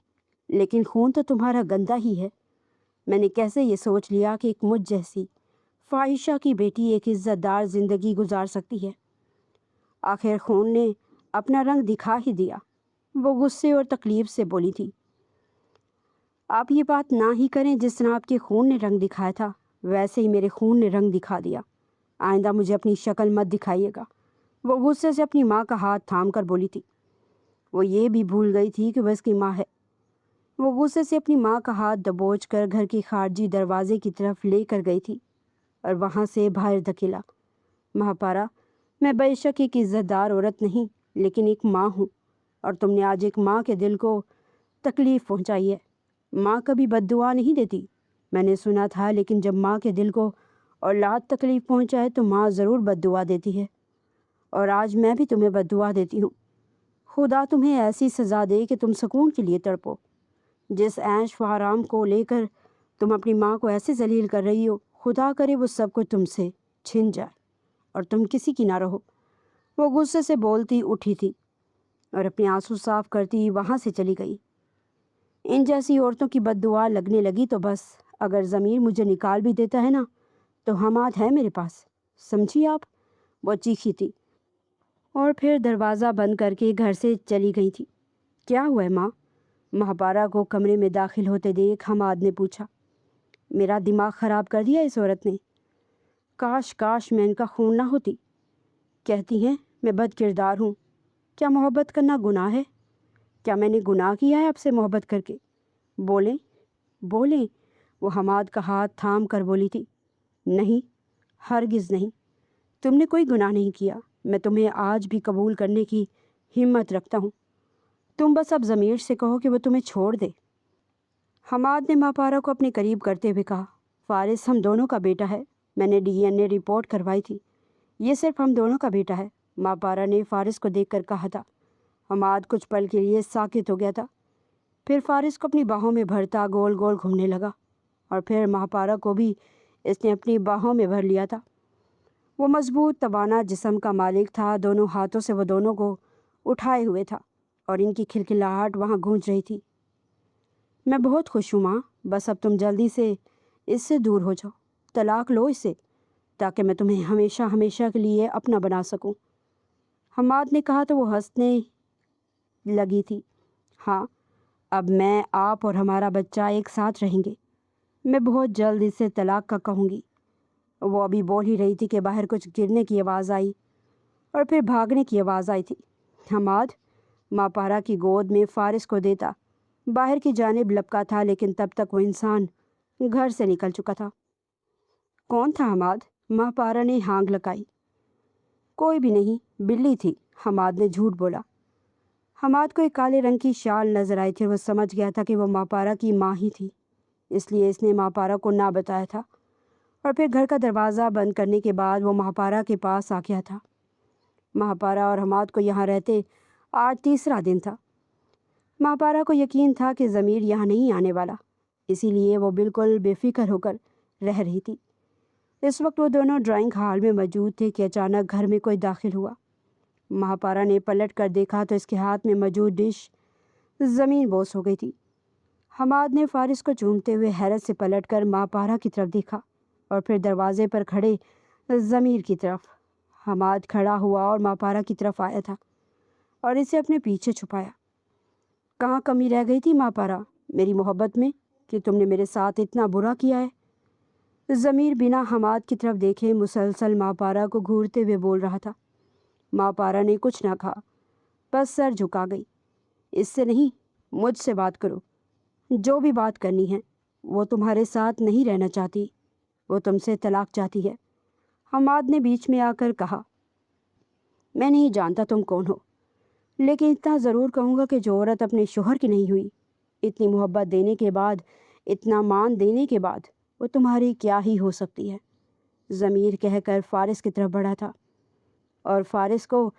A: لیکن خون تو تمہارا گندا ہی ہے۔ میں نے کیسے یہ سوچ لیا کہ ایک مجھ جیسی فاحشہ کی بیٹی ایک عزت دار زندگی گزار سکتی ہے؟ آخر خون نے اپنا رنگ دکھا ہی دیا، وہ غصے اور تکلیف سے بولی تھی۔ آپ یہ بات نہ ہی کریں، جس طرح آپ کے خون نے رنگ دکھایا تھا ویسے ہی میرے خون نے رنگ دکھا دیا۔ آئندہ مجھے اپنی شکل مت دکھائیے گا۔ وہ غصے سے اپنی ماں کا ہاتھ تھام کر بولی تھی۔ وہ یہ بھی بھول گئی تھی کہ وہ اس کی ماں ہے۔ وہ غصے سے اپنی ماں کا ہاتھ دبوچ کر گھر کے خارجی دروازے کی طرف لے کر گئی تھی اور وہاں سے باہر دھکیلا۔ مہاپارا، میں بے شک ایک عزت دار عورت نہیں، لیکن ایک ماں ہوں، اور تم نے آج ایک ماں کے دل کو تکلیف پہنچائی ہے۔ ماں کبھی بد دعا نہیں دیتی، میں نے سنا تھا، لیکن جب ماں کے دل کو اولاد تکلیف پہنچائے تو ماں ضرور بد دعا دیتی ہے، اور آج میں بھی تمہیں بد دعا دیتی ہوں۔ خدا تمہیں ایسی سزا دے کہ تم سکون کے لیے تڑپو۔ جس عیش و آرام کو لے کر تم اپنی ماں کو ایسے ذلیل کر رہی ہو، خدا کرے وہ سب کچھ تم سے چھن جائے اور تم کسی کی نہ رہو۔ وہ غصے سے بولتی اٹھی تھی اور اپنے آنسو صاف کرتی وہاں سے چلی گئی۔ ان جیسی عورتوں کی بد دعا لگنے لگی تو بس، اگر ضمیر مجھے نکال بھی دیتا ہے نا تو حماد ہے میرے پاس، سمجھی آپ؟ وہ چیخی تھی اور پھر دروازہ بند کر کے گھر سے چلی گئی تھی۔ کیا ہوا ہے ماں؟ مہاپارا کو کمرے میں داخل ہوتے دیکھ حماد نے پوچھا۔ میرا دماغ خراب کر دیا اس عورت نے، کاش میں ان کا خون نہ ہوتی۔ کہتی ہیں میں بد کردار ہوں۔ کیا محبت کرنا گناہ ہے؟ کیا میں نے گناہ کیا ہے آپ سے محبت کر کے؟ بولیں بولیں، وہ حماد کا ہاتھ تھام کر بولی تھی۔ نہیں، ہرگز نہیں، تم نے کوئی گناہ نہیں کیا۔ میں تمہیں آج بھی قبول کرنے کی ہمت رکھتا ہوں، تم بس اب ضمیر سے کہو کہ وہ تمہیں چھوڑ دے۔ حماد نے مہاپارا کو اپنے قریب کرتے ہوئے کہا، فارس ہم دونوں کا بیٹا ہے، میں نے DNA رپورٹ کروائی تھی، یہ صرف ہم دونوں کا بیٹا ہے۔ مہاپارا نے فارس کو دیکھ کر کہا تھا۔ حماد کچھ پل کے لیے ساکت ہو گیا تھا، پھر فارس کو اپنی باہوں میں بھرتا گول گول گھومنے لگا، اور پھر مہاپارا کو بھی اس نے اپنی باہوں میں بھر لیا تھا۔ وہ مضبوط توانا جسم کا مالک تھا، دونوں ہاتھوں سے وہ دونوں کو اٹھائے ہوئے تھا اور ان کی کھلکھلاہٹ وہاں گونج رہی تھی۔ میں بہت خوش ہوں ماں، بس اب تم جلدی سے اس سے دور ہو جاؤ، طلاق لو اسے، تاکہ میں تمہیں ہمیشہ ہمیشہ کے لیے اپنا بنا سکوں۔ حماد نے کہا تو وہ ہنسنے لگی تھی۔ ہاں، اب میں، آپ اور ہمارا بچہ ایک ساتھ رہیں گے، میں بہت جلد اسے طلاق کا کہوں گی۔ وہ ابھی بول ہی رہی تھی کہ باہر کچھ گرنے کی آواز آئی اور پھر بھاگنے کی آواز آئی تھی۔ حماد مہاپارا کی گود میں فارس کو دیتا باہر کی جانب لپکا تھا، لیکن تب تک وہ انسان گھر سے نکل چکا تھا۔ کون تھا حماد؟ مہاپارا نے ہانگ لگائی۔ کوئی بھی نہیں، بلی تھی، حماد نے جھوٹ بولا۔ حماد کو ایک کالے رنگ کی شال نظر آئی تھی، وہ سمجھ گیا تھا کہ وہ مہاپارا کی ماں ہی تھی، اس لیے اس نے مہاپارا کو نہ بتایا تھا، اور پھر گھر کا دروازہ بند کرنے کے بعد وہ مہاپارا کے پاس آ گیا تھا۔ مہاپارا اور حماد کو یہاں رہتے آج تیسرا دن تھا۔ مہاپارا کو یقین تھا کہ ضمیر یہاں نہیں آنے والا، اسی لیے وہ بالکل بے فکر ہو کر رہ رہی تھی۔ اس وقت وہ دونوں ڈرائنگ ہال میں موجود تھے کہ اچانک گھر میں کوئی داخل ہوا۔ مہاپارا نے پلٹ کر دیکھا تو اس کے ہاتھ میں موجود ڈش زمین بوس ہو گئی تھی۔ حماد نے فارس کو چومتے ہوئے حیرت سے پلٹ کر مہاپارا کی طرف دیکھا اور پھر دروازے پر کھڑے ضمیر کی طرف۔ حماد کھڑا ہوا اور ماپارا کی طرف آیا تھا اور اسے اپنے پیچھے چھپایا۔ کہاں کمی رہ گئی تھی ماپارا میری محبت میں کہ تم نے میرے ساتھ اتنا برا کیا ہے؟ ضمیر بنا حماد کی طرف دیکھے مسلسل ماپارا کو گھورتے ہوئے بول رہا تھا۔ ماپارا نے کچھ نہ کہا، بس سر جھکا گئی۔ اس سے نہیں، مجھ سے بات کرو۔ جو بھی بات کرنی ہے۔ وہ تمہارے ساتھ نہیں رہنا چاہتی، وہ تم سے طلاق چاہتی ہے۔ حماد نے بیچ میں آ کر کہا۔ میں نہیں جانتا تم کون ہو، لیکن اتنا ضرور کہوں گا کہ جو عورت اپنے شوہر کی نہیں ہوئی، اتنی محبت دینے کے بعد، اتنا مان دینے کے بعد، وہ تمہاری کیا ہی ہو سکتی ہے؟ ضمیر کہہ کر فارس کی طرف بڑھا تھا اور فارس کو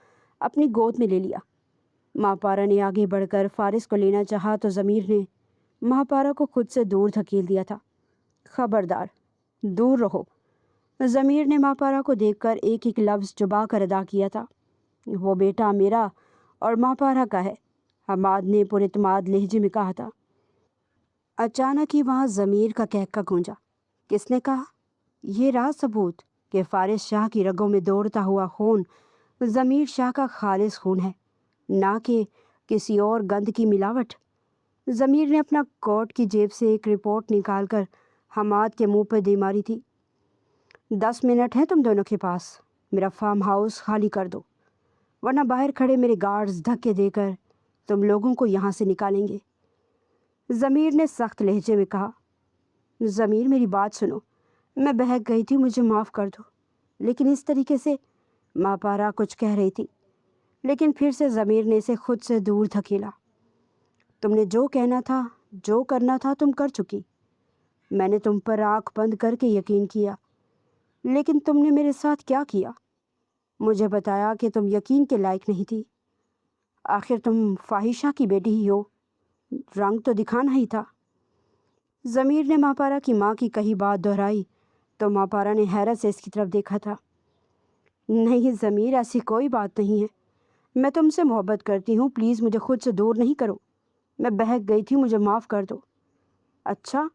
A: اپنی گود میں لے لیا۔ ماپارا نے آگے بڑھ کر فارس کو لینا چاہا تو ضمیر نے ماپارا کو خود سے دور دھکیل دیا تھا۔ خبردار، دور رہو۔ ضمیر نے ماپارا کو دیکھ کر ایک ایک لفظ چبا کر ادا کیا تھا۔ وہ بیٹا میرا اور ماپارا کا ہے، حماد نے پر اعتماد لہجے میں کہا تھا۔ اچانک ہی وہاں ضمیر کا کہکا گونجا۔ کس نے کہا؟ یہ رہا ثبوت کہ فارس شاہ کی رگوں میں دوڑتا ہوا خون ضمیر شاہ کا خالص خون ہے، نہ کہ کسی اور گند کی ملاوٹ۔ ضمیر نے اپنا کوٹ کی جیب سے ایک رپورٹ نکال کر حماد کے منہ پہ دے ماری تھی۔ 10 منٹ ہیں تم دونوں کے پاس، میرا فارم ہاؤس خالی کر دو، ورنہ باہر کھڑے میرے گارڈز دھکے دے کر تم لوگوں کو یہاں سے نکالیں گے۔ ضمیر نے سخت لہجے میں کہا۔ ضمیر میری بات سنو، میں بہک گئی تھی، مجھے معاف کر دو، لیکن اس طریقے سے۔ ماپارا کچھ کہہ رہی تھی، لیکن پھر سے ضمیر نے اسے خود سے دور دھکیلا۔ تم نے جو کہنا تھا، جو کرنا تھا تم کر چکی۔ میں نے تم پر آنکھ بند کر کے یقین کیا، لیکن تم نے میرے ساتھ کیا کیا؟ مجھے بتایا کہ تم یقین کے لائق نہیں تھی۔ آخر تم فاحشہ کی بیٹی ہی ہو، رنگ تو دکھانا ہی تھا۔ ضمیر نے ماپارا کی ماں کی کہی بات دہرائی تو ماپارا نے حیرت سے اس کی طرف دیکھا تھا۔ نہیں ضمیر، ایسی کوئی بات نہیں ہے، میں تم سے محبت کرتی ہوں، پلیز مجھے خود سے دور نہیں کرو، میں بہک گئی تھی، مجھے معاف کر دو۔ اچھا،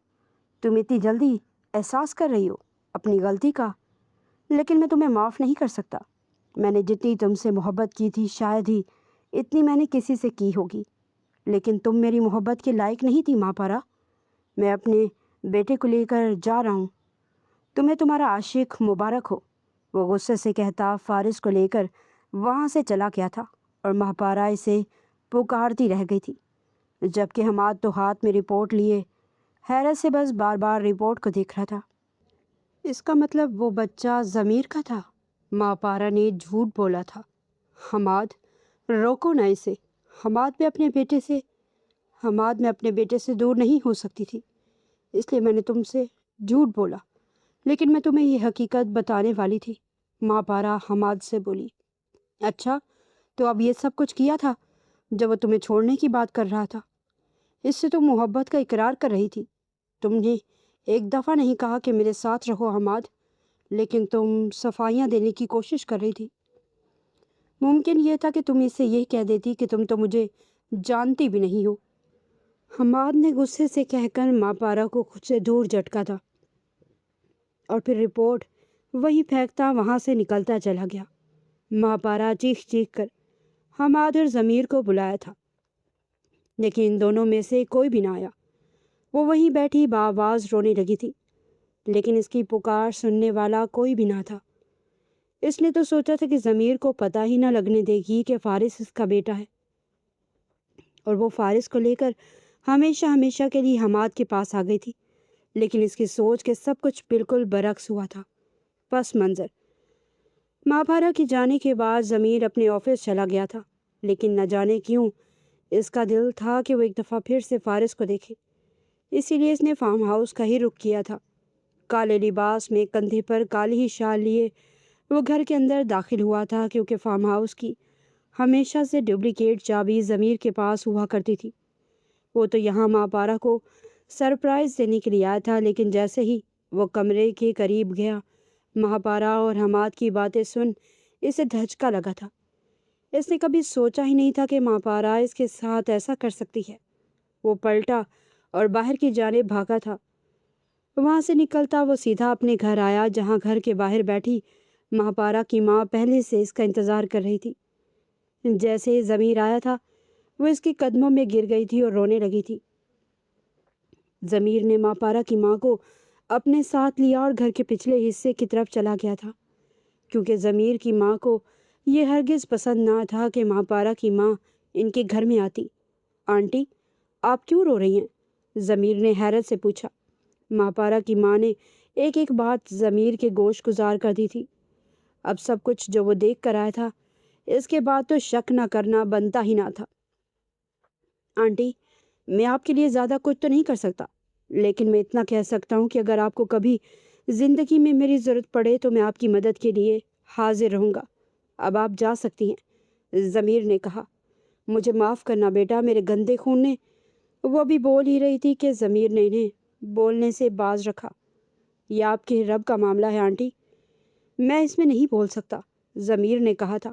A: تم اتنی جلدی احساس کر رہی ہو اپنی غلطی کا؟ لیکن میں تمہیں معاف نہیں کر سکتا۔ میں نے جتنی تم سے محبت کی تھی شاید ہی اتنی میں نے کسی سے کی ہوگی، لیکن تم میری محبت کے لائق نہیں تھی ماپارا۔ میں اپنے بیٹے کو لے کر جا رہا ہوں، تمہیں تمہارا عاشق مبارک ہو۔ وہ غصے سے کہتا فارس کو لے کر وہاں سے چلا گیا تھا اور ماپارا اسے پکارتی رہ گئی تھی، جبکہ حماد تو ہاتھ میں رپورٹ لیے حیرت سے بس بار بار رپورٹ کو دیکھ رہا تھا۔ اس کا مطلب وہ بچہ ضمیر کا تھا؟ ماپارا نے جھوٹ بولا تھا۔ حماد، روکو نہ اسے۔ حماد میں اپنے بیٹے سے دور نہیں ہو سکتی تھی، اس لیے میں نے تم سے جھوٹ بولا، لیکن میں تمہیں یہ حقیقت بتانے والی تھی۔ ماپارا حماد سے بولی۔ اچھا، تو اب یہ سب کچھ کیا تھا جب وہ تمہیں چھوڑنے کی بات کر رہا تھا؟ اس سے تم محبت کا اقرار کر رہی تھی۔ تم نے ایک دفعہ نہیں کہا کہ میرے ساتھ رہو حماد، لیکن تم صفائیاں دینے کی کوشش کر رہی تھی۔ ممکن یہ تھا کہ تم اس سے یہی کہہ دیتی کہ تم تو مجھے جانتی بھی نہیں ہو۔ حماد نے غصے سے کہہ کر ماپارا کو خود سے دور جھٹکا تھا اور پھر رپورٹ وہیں پھینکتا وہاں سے نکلتا چلا گیا۔ ماپارا چیخ چیخ کر حماد اور ضمیر کو بلایا تھا، لیکن ان دونوں میں سے کوئی بھی نہ آیا۔ وہ وہیں بیٹھی بآواز رونے لگی تھی، لیکن اس کی پکار سننے والا کوئی بھی نہ تھا۔ اس نے تو سوچا تھا کہ ضمیر کو پتہ ہی نہ لگنے دے گی کہ فارس اس کا بیٹا ہے، اور وہ فارس کو لے کر ہمیشہ ہمیشہ کے لیے حماد کے پاس آ گئی تھی، لیکن اس کی سوچ کے سب کچھ بالکل برعکس ہوا تھا۔ پس منظر ماپارا کے جانے کے بعد ضمیر اپنے آفس چلا گیا تھا، لیکن نہ جانے کیوں اس کا دل تھا کہ وہ ایک دفعہ پھر سے فارس کو دیکھے، اسی لیے اس نے فارم ہاؤس کا ہی رخ کیا تھا۔ کالے لباس میں کندھے پر کالی ہی شال لیے وہ گھر کے اندر داخل ہوا تھا، کیونکہ فارم ہاؤس کی ہمیشہ سے ڈپلیکیٹ چابی ضمیر کے پاس ہوا کرتی تھی۔ وہ تو یہاں ماپارا کو سرپرائز دینے کے لیے آیا تھا، لیکن جیسے ہی وہ کمرے کے قریب گیا، ماپارا اور حماد کی باتیں سن اسے دھچکا لگا تھا۔ اس نے کبھی سوچا ہی نہیں تھا کہ ماپارا اس کے ساتھ ایسا کر سکتی ہے۔ وہ پلٹا اور باہر کی جانب بھاگا تھا۔ وہاں سے نکلتا وہ سیدھا اپنے گھر آیا، جہاں گھر کے باہر بیٹھی مہاپارا کی ماں پہلے سے اس کا انتظار کر رہی تھی۔ جیسے ضمیر آیا تھا وہ اس کے قدموں میں گر گئی تھی اور رونے لگی تھی۔ ضمیر نے مہاپارا کی ماں کو اپنے ساتھ لیا اور گھر کے پچھلے حصے کی طرف چلا گیا تھا، کیونکہ ضمیر کی ماں کو یہ ہرگز پسند نہ تھا کہ مہاپارا کی ماں ان کے گھر میں آتی۔ آنٹی، آپ کیوں رو رہی ہیں؟ ضمیر نے حیرت سے پوچھا۔ مہاپارا کی ماں نے ایک ایک بات ضمیر کے گوش گزار کر دی تھی۔ اب سب کچھ جو وہ دیکھ کر آیا تھا، اس کے بعد تو شک نہ کرنا بنتا ہی نہ تھا۔ آنٹی، میں آپ کے لیے زیادہ کچھ تو نہیں کر سکتا، لیکن میں اتنا کہہ سکتا ہوں کہ اگر آپ کو کبھی زندگی میں میری ضرورت پڑے تو میں آپ کی مدد کے لیے حاضر رہوں گا۔ اب آپ جا سکتی ہیں، ضمیر نے کہا۔ مجھے معاف کرنا بیٹا، میرے گندے خون نے۔ وہ بھی بول ہی رہی تھی کہ ضمیر نے انہیں بولنے سے باز رکھا۔ یہ آپ کے رب کا معاملہ ہے آنٹی، میں اس میں نہیں بول سکتا، ضمیر نے کہا تھا۔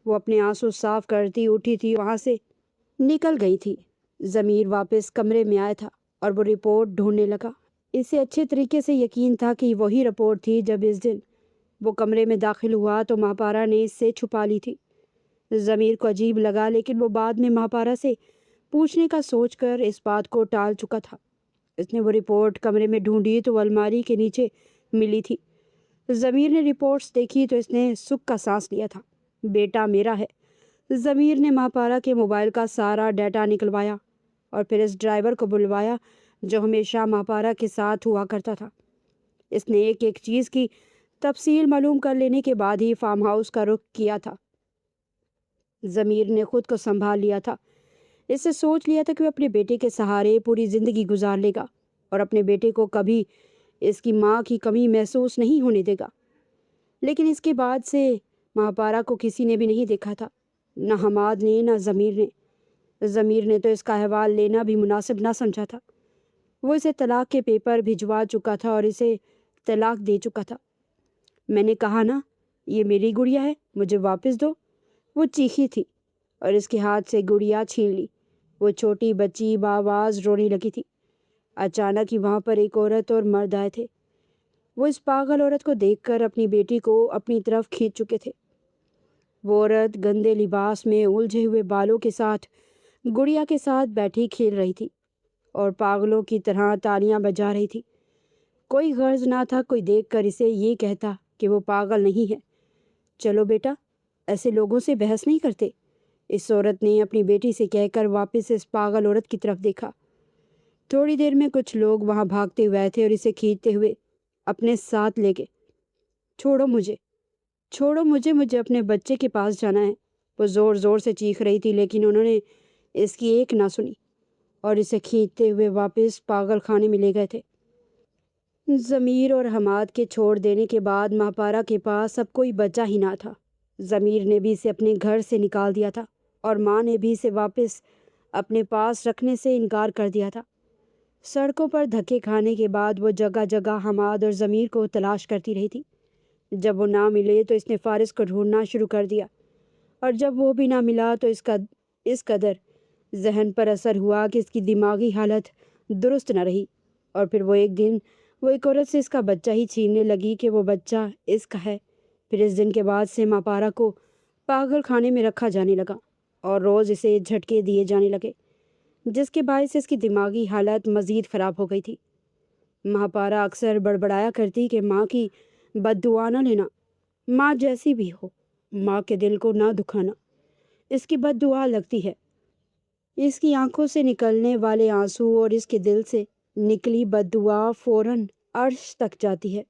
A: وہ اپنے آنسو صاف کرتی اٹھی تھی، وہاں سے نکل گئی تھی۔ ضمیر واپس کمرے میں آیا تھا اور وہ رپورٹ ڈھونڈنے لگا۔ اسے اچھے طریقے سے یقین تھا کہ وہی رپورٹ تھی جب اس دن وہ کمرے میں داخل ہوا تو مہاپارا نے اس سے چھپا لی تھی۔ ضمیر کو عجیب لگا، لیکن وہ بعد میں مہاپارا سے پوچھنے کا سوچ کر اس بات کو ٹال چکا تھا۔ اس نے وہ رپورٹ کمرے میں ڈھونڈی تو وہ الماری کے نیچے ملی تھی۔ ضمیر نے رپورٹس دیکھی تو اس نے سکھ کا سانس لیا تھا۔ بیٹا میرا ہے۔ ضمیر نے مہاپارا کے موبائل کا سارا ڈیٹا نکلوایا اور پھر اس ڈرائیور کو بلوایا جو ہمیشہ مہاپارا کے ساتھ ہوا کرتا تھا۔ اس نے ایک ایک چیز کی تفصیل معلوم کر لینے کے بعد ہی فارم ہاؤس کا رخ کیا تھا۔ ضمیر نے خود کو سنبھال لیا تھا۔ اس سے سوچ لیا تھا کہ وہ اپنے بیٹے کے سہارے پوری زندگی گزار لے گا اور اپنے بیٹے کو کبھی اس کی ماں کی کمی محسوس نہیں ہونے دے گا۔ لیکن اس کے بعد سے مہاپارا کو کسی نے بھی نہیں دیکھا تھا، نہ حماد نے نہ ضمیر نے۔ ضمیر نے تو اس کا احوال لینا بھی مناسب نہ سمجھا تھا۔ وہ اسے طلاق کے پیپر بھجوا چکا تھا اور اسے طلاق دے چکا تھا۔ میں نے کہا نا، یہ میری گڑیا ہے، مجھے واپس دو، وہ چیخی تھی اور اس کے ہاتھ سے گڑیا چھین لی۔ وہ چھوٹی بچی بآواز رونے لگی تھی۔ اچانک ہی وہاں پر ایک عورت اور مرد آئے تھے۔ وہ اس پاگل عورت کو دیکھ کر اپنی بیٹی کو اپنی طرف کھینچ چکے تھے۔ وہ عورت گندے لباس میں الجھے ہوئے بالوں کے ساتھ گڑیا کے ساتھ بیٹھی کھیل رہی تھی اور پاگلوں کی طرح تالیاں بجا رہی تھی۔ کوئی غرض نہ تھا کوئی دیکھ کر اسے یہ کہتا کہ وہ پاگل نہیں ہے۔ چلو بیٹا، ایسے لوگوں سے بحث نہیں کرتے، اس عورت نے اپنی بیٹی سے کہہ کر واپس اس پاگل عورت کی طرف دیکھا۔ تھوڑی دیر میں کچھ لوگ وہاں بھاگتے ہوئے آئے تھے اور اسے کھینچتے ہوئے اپنے ساتھ لے گئے۔ چھوڑو مجھے، چھوڑو مجھے، مجھے اپنے بچے کے پاس جانا ہے، وہ زور زور سے چیخ رہی تھی، لیکن انہوں نے اس کی ایک نہ سنی اور اسے کھینچتے ہوئے واپس پاگل خانے میں لے گئے تھے۔ ضمیر اور حماد کے چھوڑ دینے کے بعد مہاپارا کے پاس اب کوئی بچہ ہی نہ تھا۔ ضمیر نے بھی اسے اپنے گھر سے نکال دیا تھا اور ماں نے بھی اسے واپس اپنے پاس رکھنے سے انکار کر دیا تھا۔ سڑکوں پر دھکے کھانے کے بعد وہ جگہ جگہ حماد اور ضمیر کو تلاش کرتی رہی تھی۔ جب وہ نہ ملے تو اس نے فارس کو ڈھونڈنا شروع کر دیا اور جب وہ بھی نہ ملا تو اس قدر ذہن پر اثر ہوا کہ اس کی دماغی حالت درست نہ رہی، اور پھر وہ ایک دن وہ ایک عورت سے اس کا بچہ ہی چھیننے لگی کہ وہ بچہ اس کا ہے۔ پھر اس دن کے بعد سے مہاپارا کو پاگل خانے میں رکھا جانے لگا اور روز اسے جھٹکے دیے جانے لگے، جس کے باعث اس کی دماغی حالت مزید خراب ہو گئی تھی۔ مہاپارا اکثر بڑبڑایا کرتی کہ ماں کی بد دعا نہ لینا، ماں جیسی بھی ہو، ماں کے دل کو نہ دکھانا، اس کی بد دعا لگتی ہے۔ اس کی آنکھوں سے نکلنے والے آنسو اور اس کے دل سے نکلی بد دعا فوراً عرش تک جاتی ہے۔